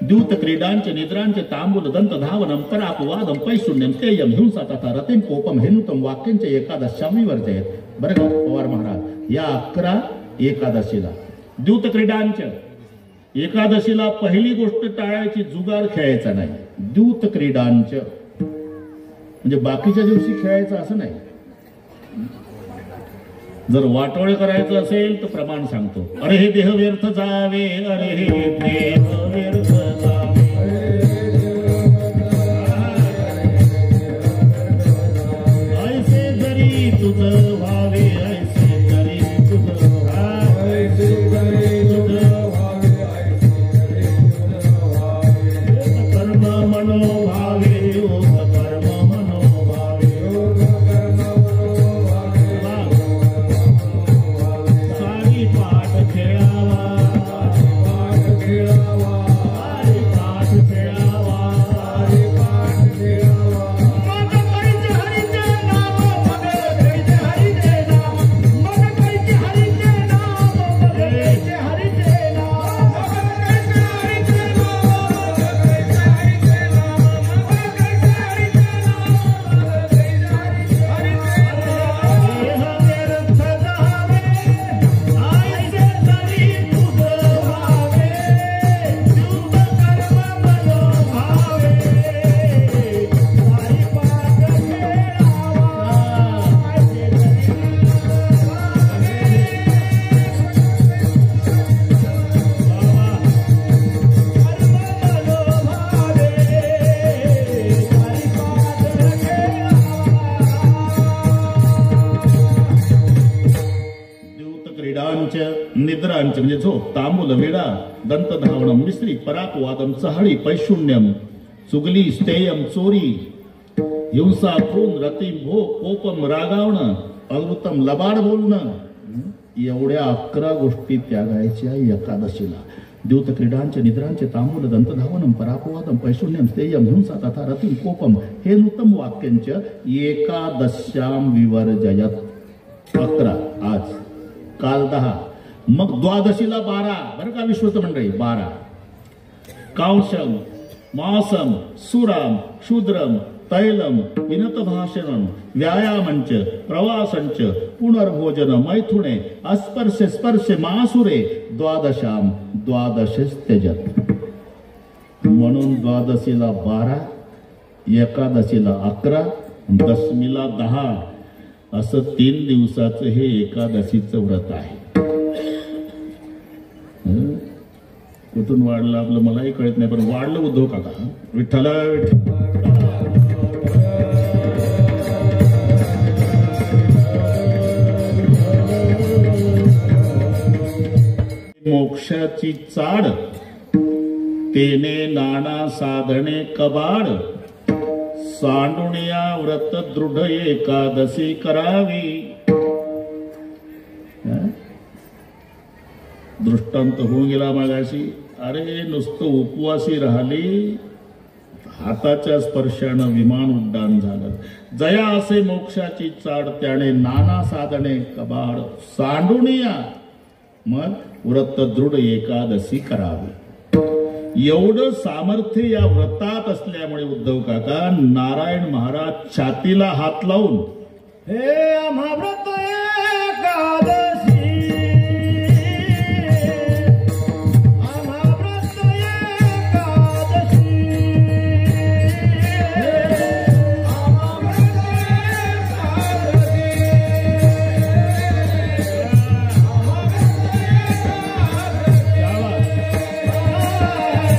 द्यूत क्रीडांचे निद्रांचे तांबूल दंत धावनम परापवादम पैशून्यम तेयम हिंसा तथा रतिम कोपम हेनुतम वाक्यांचे एकादशामी वर्जयत. बरं का पवार महाराज? या 11 एकादशीला. द्यूत क्रीडांच्या एकादशीला पहिली गोष्ट टाळायची, जुगार खेळायचा नाही. द्यूत क्रीडांच्या म्हणजे बाकीच्या दिवशी खेळायचं असं नाही. जर वाटोळ करायचं असेल तर प्रमाण सांगतो. अरे हे देह व्यर्थ जावे, अरे हे देह व्यर्थ जावे, ऐसे जरी तुझं व्हावे, ऐसे जरी तुझं व्हावे, कर्म मनोभावे, योग कर्म मनोभावे, पाठ खेळावा, निद्रांच म्हणजे झोप, तांबूल वेडा, दंतधावणम मिश्री, पराकवादम चहळी, पैशून्यम चुगली, स्थेयम चोरी, हिंसा खून, रतीम भोग, कोपम रागावणं, अवृतम लबाड बोलणं, एवढ्या 11 गोष्टी त्यागायच्या एकादशीला. द्यूत क्रीडांचे, निद्रांचे, तांबूल, दंतधावनम, परापवादम, पैशून्यम, स्थेयम, हिंसा तथा रतीम कोपम हे नूतम वाक्यांच एकादश्याम विवर्जयत. 11 आज, काल 10, मग द्वादशीला 12. बरं का विश्वस्त मंडळी, 12. कांशम, मासम, सुराम, शूद्रम, तैलम, विनत भाषणम, व्यायामंच, प्रवासंच, पुनर्भोजन, मैथुने, अस्पर्श स्पर्श, मासुरे, द्वादशाम द्वादशेच त्यजत. म्हणून द्वादशीला 12, एकादशीला 11, दशमीला 10 असं 3 दिवसाचं हे एकादशीचं व्रत आहे. कुठून वाढलं आपलं मलाही कळत नाही, पण वाढलं उद्धव काका. विठ्ठल मोक्षाची चाड, तेने नाना साधने कबाड, सांडुनिया व्रत दृढ एकादशी करावी. दृष्टांत होऊन गेला मागाशी. अरे नुसतं उपवासी राहिली, हाताच्या स्पर्शानं विमान उड्डाण झालं. जया असे मोक्षाची चाड, त्याने नाना साधने कबाड, सांडुनिया मग व्रत दृढ एकादशी करावी. एवढं सामर्थ्य या व्रतात असल्यामुळे उद्धव काका, नारायण महाराज छातीला हात लावून हे आम्हा व्रत एकादशी, आम्हा व्रत एकादशी, आम्हा व्रत एकादशी,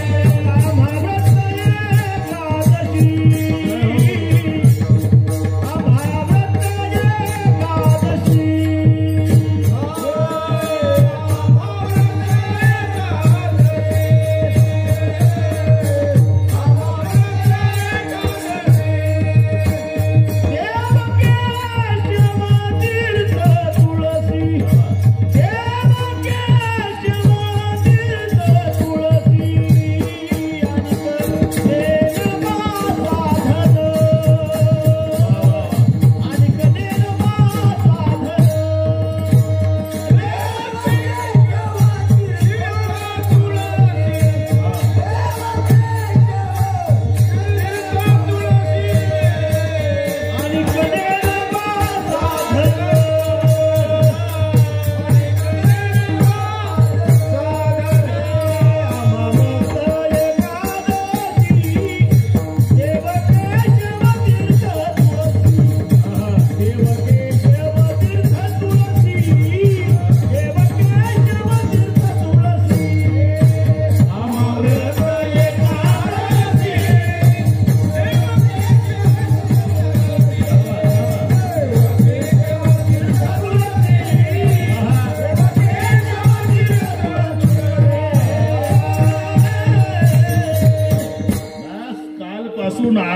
आम्हा व्रत एकादशी, आम्हा व्रत एकादशी,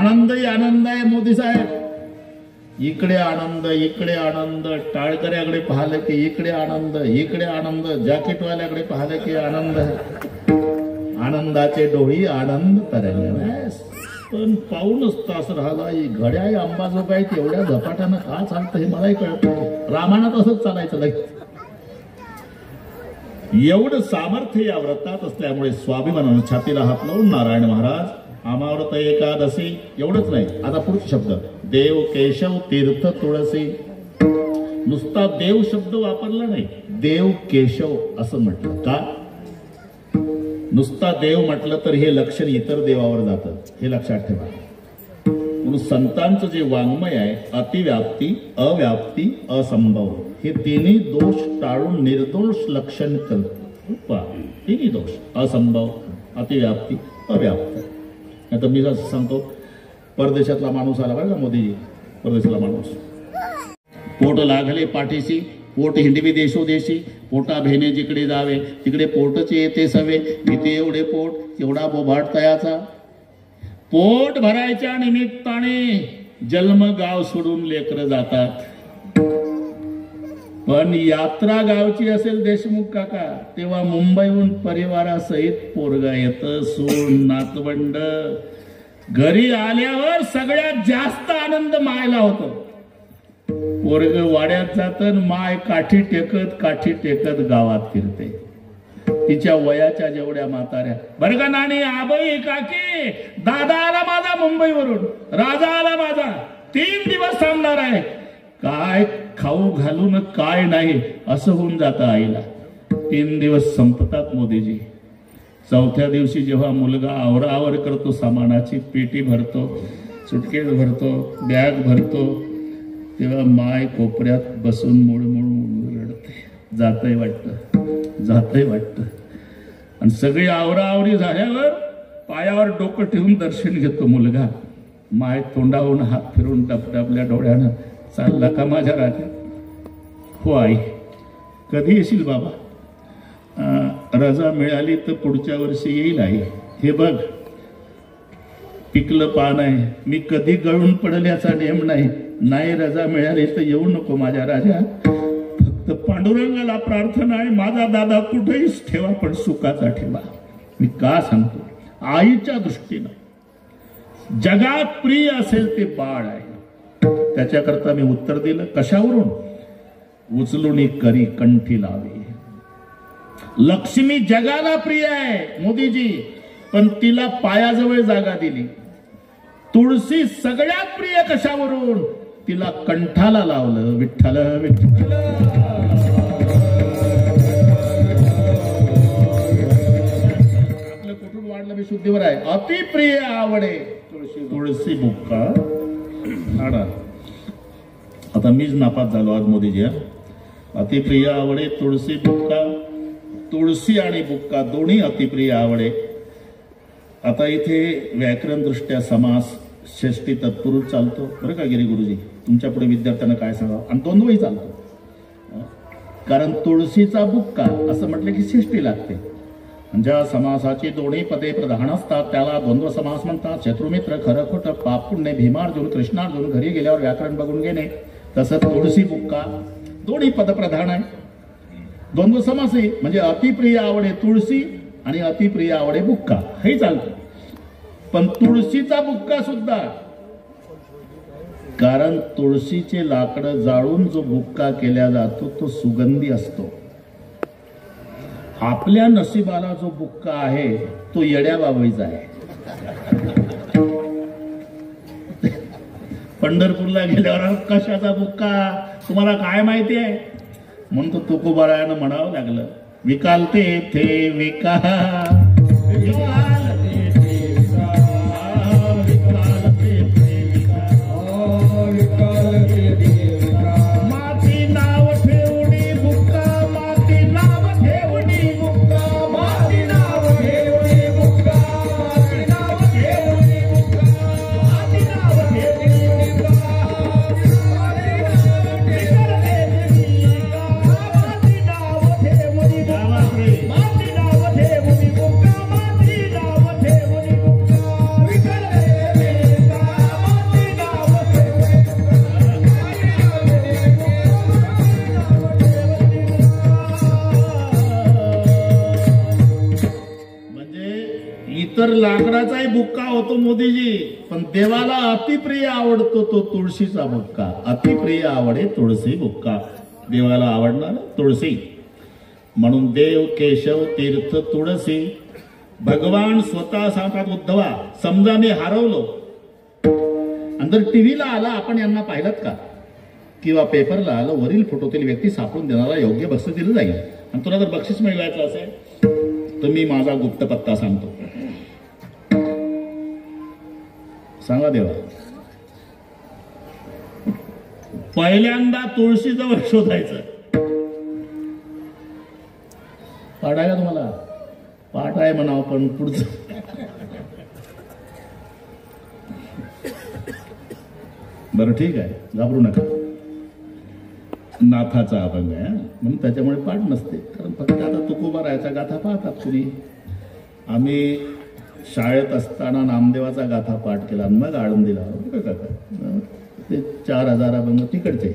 आनंदही आनंद आहे. मोदी साहेब, इकडे आनंद, इकडे आनंद, टाळकऱ्याकडे पाहिलं की इकडे आनंद, इकडे आनंद, जॅकेटवाल्याकडे पाहिलं की आनंद. आनंदाचे डोळी आनंद तरंग. पण पाऊनच तास राहिला, घड्या अंबाजोगाई एवढ्या झपाट्यानं का चालतं हे मलाही कळत नाही. रामायणात असंच चालायचं लगेच. एवढं सामर्थ्य या व्रतात असल्यामुळे स्वाभिमानानं छातीला हात लावून नारायण महाराज आमाव्रत एकादशी. एवढंच नाही, आता पुढचे शब्द, देव केशव तीर्थ तुळसी. नुसता देव शब्द वापरला नाही, देव केशव असं म्हटलं. का? नुसता देव म्हटलं तर हे लक्षण इतर देवावर जातं, हे लक्षात ठेवा. म्हणून संतांचं जे वाङ्मय आहे, अतिव्याप्ती, अव्याप्ती, असंभव, हे तिन्ही दोष टाळून निर्दोष लक्षण करतो. तिन्ही दोष, असंभव, अतिव्याप्ती, अव्याप्त. आता मी असं सांगतो, परदेशातला माणूस आला बरं का, मोदीजी, परदेशातला माणूस, पोट लागले पाठीशी, पोट हिंडवी देशोदेशी, पोटा भेने जिकडे जावे तिकडे पोटचे येते सवे. इथे एवढे पोट एवढा बोभाट तयाचा. पोट भरायच्या निमित्ताने जन्म गाव सोडून लेकरं जातात. पण यात्रा गावची असेल देशमुख काका, तेव्हा मुंबईहून परिवारासहित पोरगा येतं, सून नातवंड. घरी आल्यावर सगळ्यात जास्त आनंद मायला होतो. पोरग वाड्यात जातं, माय काठी टेकत गावात फिरते. तिच्या वयाच्या जेवढ्या म्हाताऱ्या, बरं का नानी, आबाई, काकी, दादा आला माझा मुंबईवरून, राजा आला माझा, 3 दिवस थांबणार आहे. काय खाऊ घालून काय नाही असं होऊन जातं आईला. 3 दिवस संपतात मोदीजी. 4थ्या दिवशी जेव्हा मुलगा आवराआवर करतो, सामानाची पेटी भरतो, सुटकेस भरतो, बॅग भरतो, तेव्हा माय कोपऱ्यात बसून मुळमुळ रडते. जातंय वाटतं. आणि सगळी आवराआवरी झाल्यावर पायावर डोकं ठेवून दर्शन घेतो मुलगा. माय तोंडावरून हात फिरून टपटपल्या डोळ्यानं, चालला का माझ्या राजा? हो आई, कधी येशील बाबा? रजा मिळाली तर पुढच्या वर्षी येईल आई. हे बघ, पिकलं पान आहे, मी कधी गळून पडेल याचा नेम नाही. नाही रजा मिळाली तर येऊ नको माझ्या राजा. फक्त पांडुरंगाला प्रार्थना आहे, माझा दादा कुठेही ठेवा पण सुखाचा ठेवा. मी का सांगतो? आईच्या दृष्टीनं जगात प्रिय असेल ते बाळ आहे. त्याच्याकरता मी उत्तर दिलं. कशावरून? उचलून करी कंठी लावे. लक्ष्मी जगाला प्रिय आहे मोदीजी, पण तिला पायाजवळ जागा दिली. तुळशी सगळ्यात प्रिय कशावरून? तिला कंठाला लावलं. विठ्ठल विठ्ठल. आपलं कुठून वाढलं मी शुद्धीवर आहे. अतिप्रिय आवडे तुळशी बुक्का. आता मीच नापास झालो आज मोदीजी. अतिप्रिय आवडे तुळशी बुक्का. तुळशी आणि बुक्का दोन्ही अतिप्रिय आवडे. आता इथे व्याकरण दृष्ट्या समास षष्टी तत्पुरुष चालतो बरं का गिरी गुरुजी? तुमच्या पुढे विद्यार्थ्यांना काय सांगावं? आणि द्वंद्वही चालतो. कारण तुळशीचा बुक्का असं म्हटलं की षष्टी लागते. ज्या समासाची दोन्ही पदे प्रधान असतात त्याला द्वंद्व समास म्हणतात. शत्रुमित्र, खरं खोटं, पाप पुण्य, भीमार्जुन, कृष्णार्जुन, घरी गेल्यावर व्याकरण बघून घेणे. तसं तुळशी बुक्का दोन्ही पद प्रधान आहे. द्वंद्व समास म्हणजे अतिप्रिय आवडे तुळशी आणि अतिप्रिय आवडे बुक्का हे चालतं. पण तुळशीचा बुक्का सुद्धा, कारण तुळशीचे लाकडं जाळून जो बुक्का केला जातो तो सुगंधी असतो. आपल्या नशिबाला जो बुक्का आहे तो येड्या बाबळीचा आहे. पंढरपूरला गेल्यावर कशाचा बुक्का तुम्हाला काय माहिती आहे? म्हणून तो तुकोबारायानं म्हणावं लागलं, विकालते थे विका, माती नाव ठेवणी बुक्का, माती नाव ठेवणी बुक्का, माती नाव ठेवणी बुक्का, माती नाव ठेवणी बुक्का, माती नाव ठेवणी बुक्का, इतर लाकडाचाही बुक्का होतो मोदीजी, पण देवाला अतिप्रिय आवडतो तो तुळशीचा बुक्का. अतिप्रिय आवडे तुळशी बुक्का. देवाला आवडणार तुळशी. म्हणून देव केशव तीर्थ तुळशी. भगवान स्वतः सांगतात उद्धवा, समजा मी हरवलो आणि जर टीव्हीला आला, आपण यांना पाहिलं का किंवा पेपरला आलं, वरील फोटोतील व्यक्ती सापडून देणारा योग्य बक्षीस दिलं जाईल. आणि तुला जर बक्षीस मिळवायचं असेल तर मी माझा गुप्त पत्ता सांगतो. सांगा देवा. पहिल्यांदा तुळशीजवळ शोधायचं. पाठ आहे का तुम्हाला? पाठ आहे म्हणावं, पण पुढचं बरं ठीक आहे, घाबरू नका. नाथाचा अभंग आहे म्हणून त्याच्यामुळे पाठ नसते. कारण फक्त आता तुकोबारायाच्या गाथा पाहतात तुम्ही. आम्ही शाळेत असताना नामदेवाचा गाथा पाठ केला मग आळंदीला ते 4000 अभंग तिकडचे.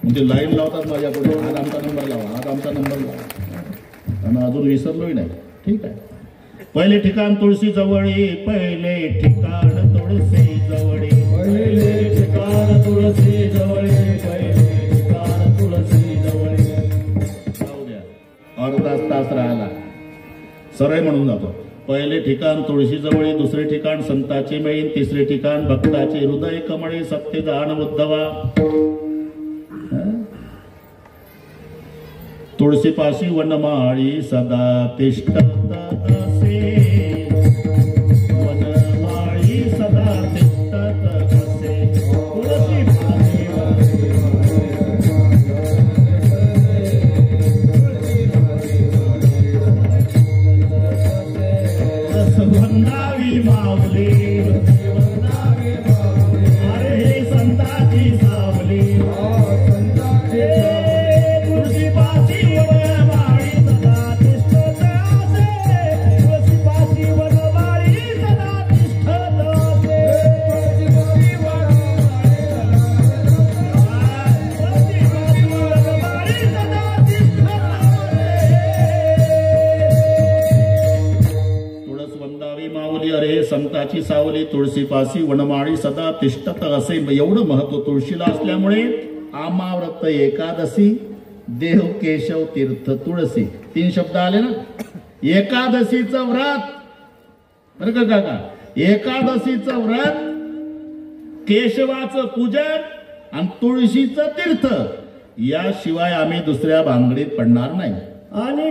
म्हणजे लाईन लावतात माझ्या पुढे, आज आमचा नंबर लावा, आज आमचा नंबर लावा, आणि अजून विसरलोही नाही. ठीक आहे. पहिले ठिकाण तुळशी जवळी, पहिले ठिकाण तुळशी जवळी, पहिले ठिकाण तुळशी जवळी, पहिले ठिकाण तुळशी जवळी. जाऊ द्या, अर्धा तास राहिला, सरळ म्हणून जातो. पहिले ठिकाण तुळशी जवळी, दुसरे ठिकाण संताचे मेळीन, तिसरे ठिकाण भक्ताचे हृदय कमळे, सत्य जाण उद्धवा. तुळशीपाशी वनमाळी सदा तिष्ठत असे, वनमाळी सदा तिष्ठत असे. तुळशीपाशी वंदावी माऊली, अरे हे संताची सावली. तुळशीपाशी वनमाळी सदा तिष्ठत असे, तुळशीपाशी वनमाळी सदा तिष्ठत असे. तुळशीपाशी वनमाळी सदा तिष्ठत असे. तुळस वंदावी माऊली, अरे संताची सावली. तुळशीपाशी वनमाळी सदा तिष्ठत असे. एवढं महत्व तुळशीला असल्यामुळे आमाव्रत एकादशी, देव केशव तीर्थ तुळसी. 3 शब्द आले ना. एकादशीचं व्रत, बरं का काका, एकादशीचं व्रत, केशवाचं पूजन आणि तुळशीचं तीर्थ, याशिवाय आम्ही दुसऱ्या भानगडीत पडणार नाही. आणि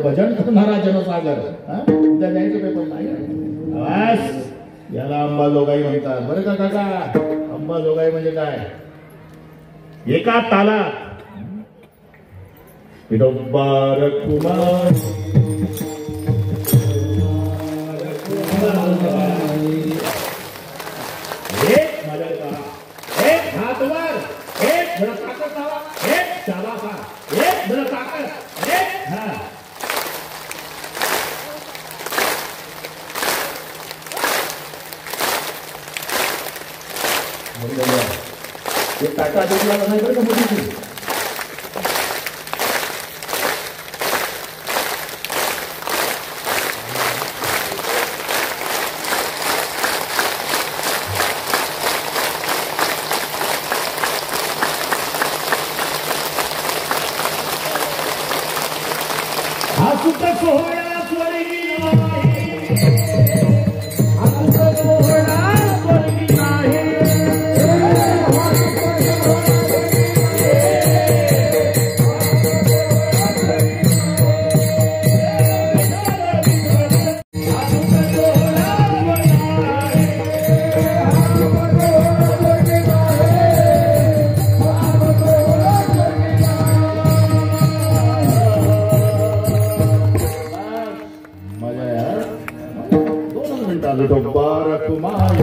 भजन करणारा जनसागर. उद्या जायचं पेपर नाही. याला अंबाजोगाई म्हणतात. बरं का काका, अंबाजोगाई म्हणजे काय? एका तालात पिडोबार कुमार एक मदरका, एक हातवर, एक धड ताकद लावा, एक चालासा, एक धड ताकद, एक हा. बरोबर. हे टाटा देशला नाही बरं का मोदीजी. हा सुख सोहळा स्वर्गी नाही, हा सुख सोहळा स्वर्गी नाही. Barak Kumai.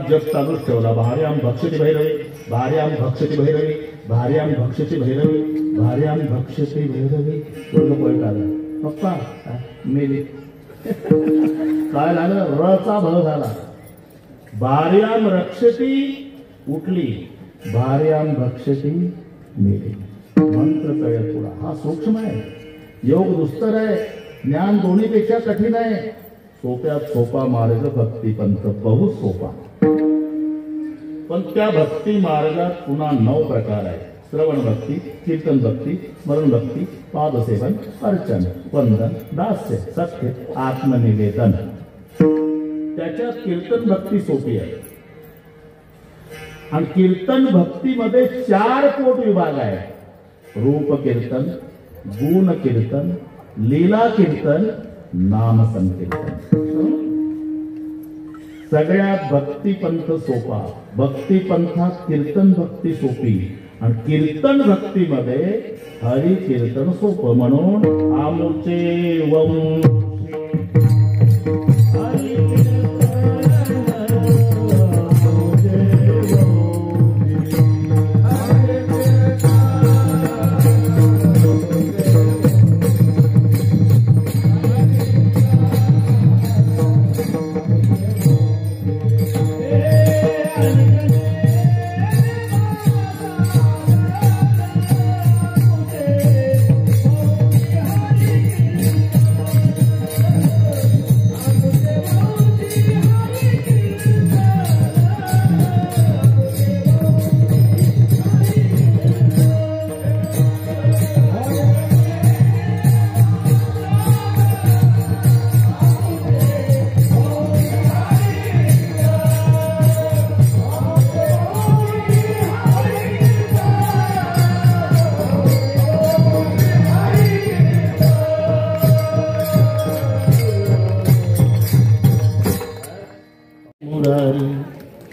जप चालूच ठेवला. भार्याम भक्षती भैरवी, भार्याम भक्षती भैरवी, भार्याम भक्षती भैरवी, भार्याम भक्षती भैरवी. पूर्ण पोट आलं. पप्पा मेली काय झालं? रचा भ झाला. भार्याम रक्षती उठली, भार्याम भक्षती मेली. मंत्र कळत पुढा. हा सूक्ष्म आहे, योग दुस्तर आहे, ज्ञान दोन्हीपेक्षा कठीण आहे. सोप्यात सोपा मार्ग भक्तिपंथ बहु सोपा. पण त्या भक्ती मार्गात पुन्हा 9 प्रकार आहेत. श्रवण भक्ती, कीर्तन भक्ती, स्मरण भक्ती, पादसेवन, अर्चन, वंदन, दास्य, सत्य, आत्मनिवेदन. त्याच्यात कीर्तन भक्ती सोपी आहे. आणि कीर्तन भक्तीमध्ये 4 पोट विभाग आहे. रूप कीर्तन, गुण कीर्तन, लीला कीर्तन, नाम संकीर्तन. सगळ्यात भक्तिपंथ सोपा. भक्तिपंथात कीर्तन भक्ती सोपी आणि कीर्तन भक्तीमध्ये हरी कीर्तन सोपं. म्हणून आमुचे वंश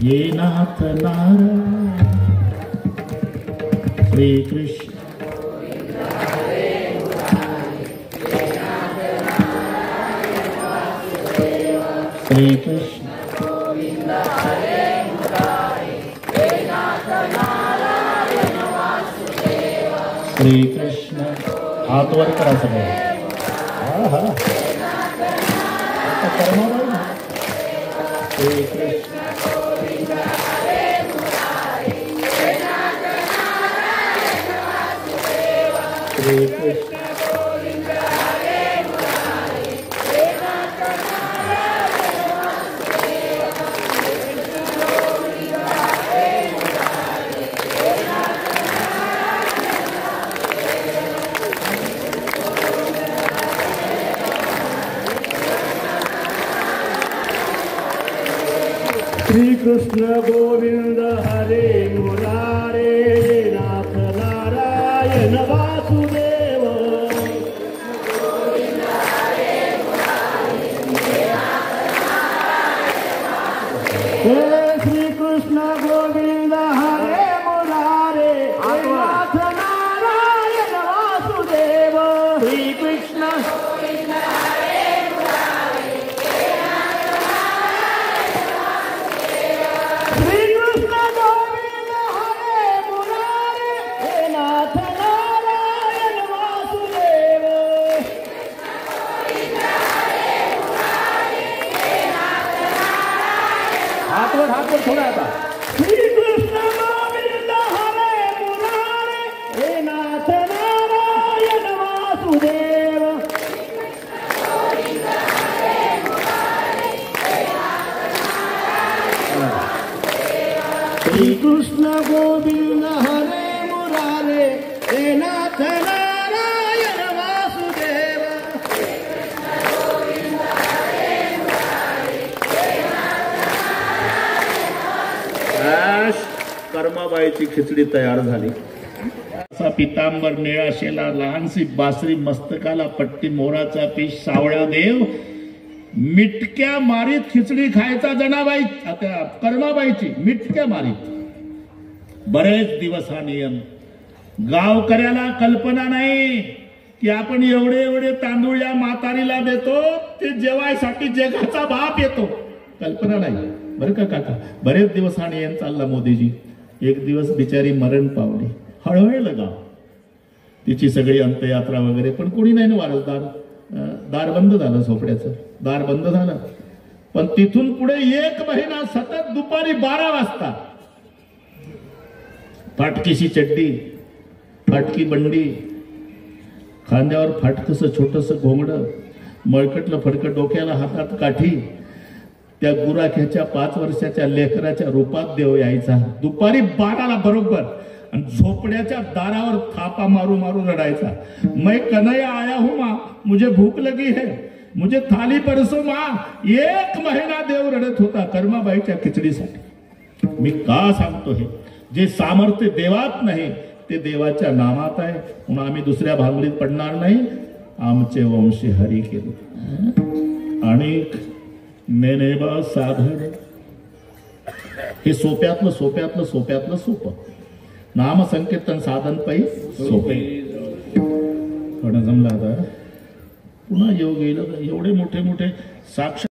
ये नाथ नारायण. श्री कृष्ण श्री कृष्ण श्री कृष्ण. हात वर करा सगळे. श्री कृष्ण श्री कृष्ण. श्री कृष्ण गोविंद हरे मुरारे नाथ नारायण वासुदेव हे श्री कृष्ण गोविंद हरे मुरारे नाथ नारायण वासुदेव श्री कृष्ण हाथ थोड़ा था श्री कृष्ण गोविंद हरे मुरारे हे नाथ नारायण वासुदेव श्री कृष्ण गोविंद हरे मुरारे हे नाथ नारायण वासुदेव कर्माबाईची खिचडी तयार झाली. असा पितांबर निळा शेला लहानशी बासरी मस्तकाला पट्टी मोराचा पीस सावळ्या देव मिटक्या मारीत खिचडी खायचा जनाबाई आता कर्माबाईची मिटक्या मारीत. बरेच दिवस हा नियम. गावकऱ्याला कल्पना नाही की आपण एवढे एवढे तांदूळ या म्हातारीला देतो ते जेवायसाठी जगाचा बाप येतो. कल्पना नाही बरं का काका. बरेच दिवस हा नियम चालला. मोदीजी एक दिवस बिचारी मरण पावली. हळहळलं गाव. तिची सगळी अंत्ययात्रा वगैरे पण कोणी नाही ना वारसदार. दार बंद झालं. झोपड्याचं दार बंद झालं. पण तिथून पुढे 1 महिना सतत दुपारी 12 वाजता फाटकीशी चड्डी फाटकी बंडी खांद्यावर फाटकस छोटस घोंगडं मळकटलं फडकं डोक्याला हातात काठी त्या गुराख्याच्या 5 वर्षाच्या लेकराच्या रूपात देव यायचा. दुपारी 12ला बरोबर आणि झोपड्याच्या दारावर थापा मारू मारू रडायचा. मैं कन्हैया आया हूं मां मुझे भूक लगी है मुझे थाली परसो मां. 1 महिना देव रडत होता कर्माबाईच्या खिचडीसाठी. मी का सांगतो हे? जे सामर्थ्य देवात नाही ते देवाच्या नामात आहे. म्हणून आम्ही दुसऱ्या भांगडीत पडणार नाही. आमचे वंशी हरी केले आणि नेनेबा साधन हे सोप्यातलं सोप्यातलं सोप्यातलं सोपं. नामसंकीर्तन साधन पै सोपे. पण जमला आता पुन्हा योग येईल. एवढे मोठे मोठे साक्ष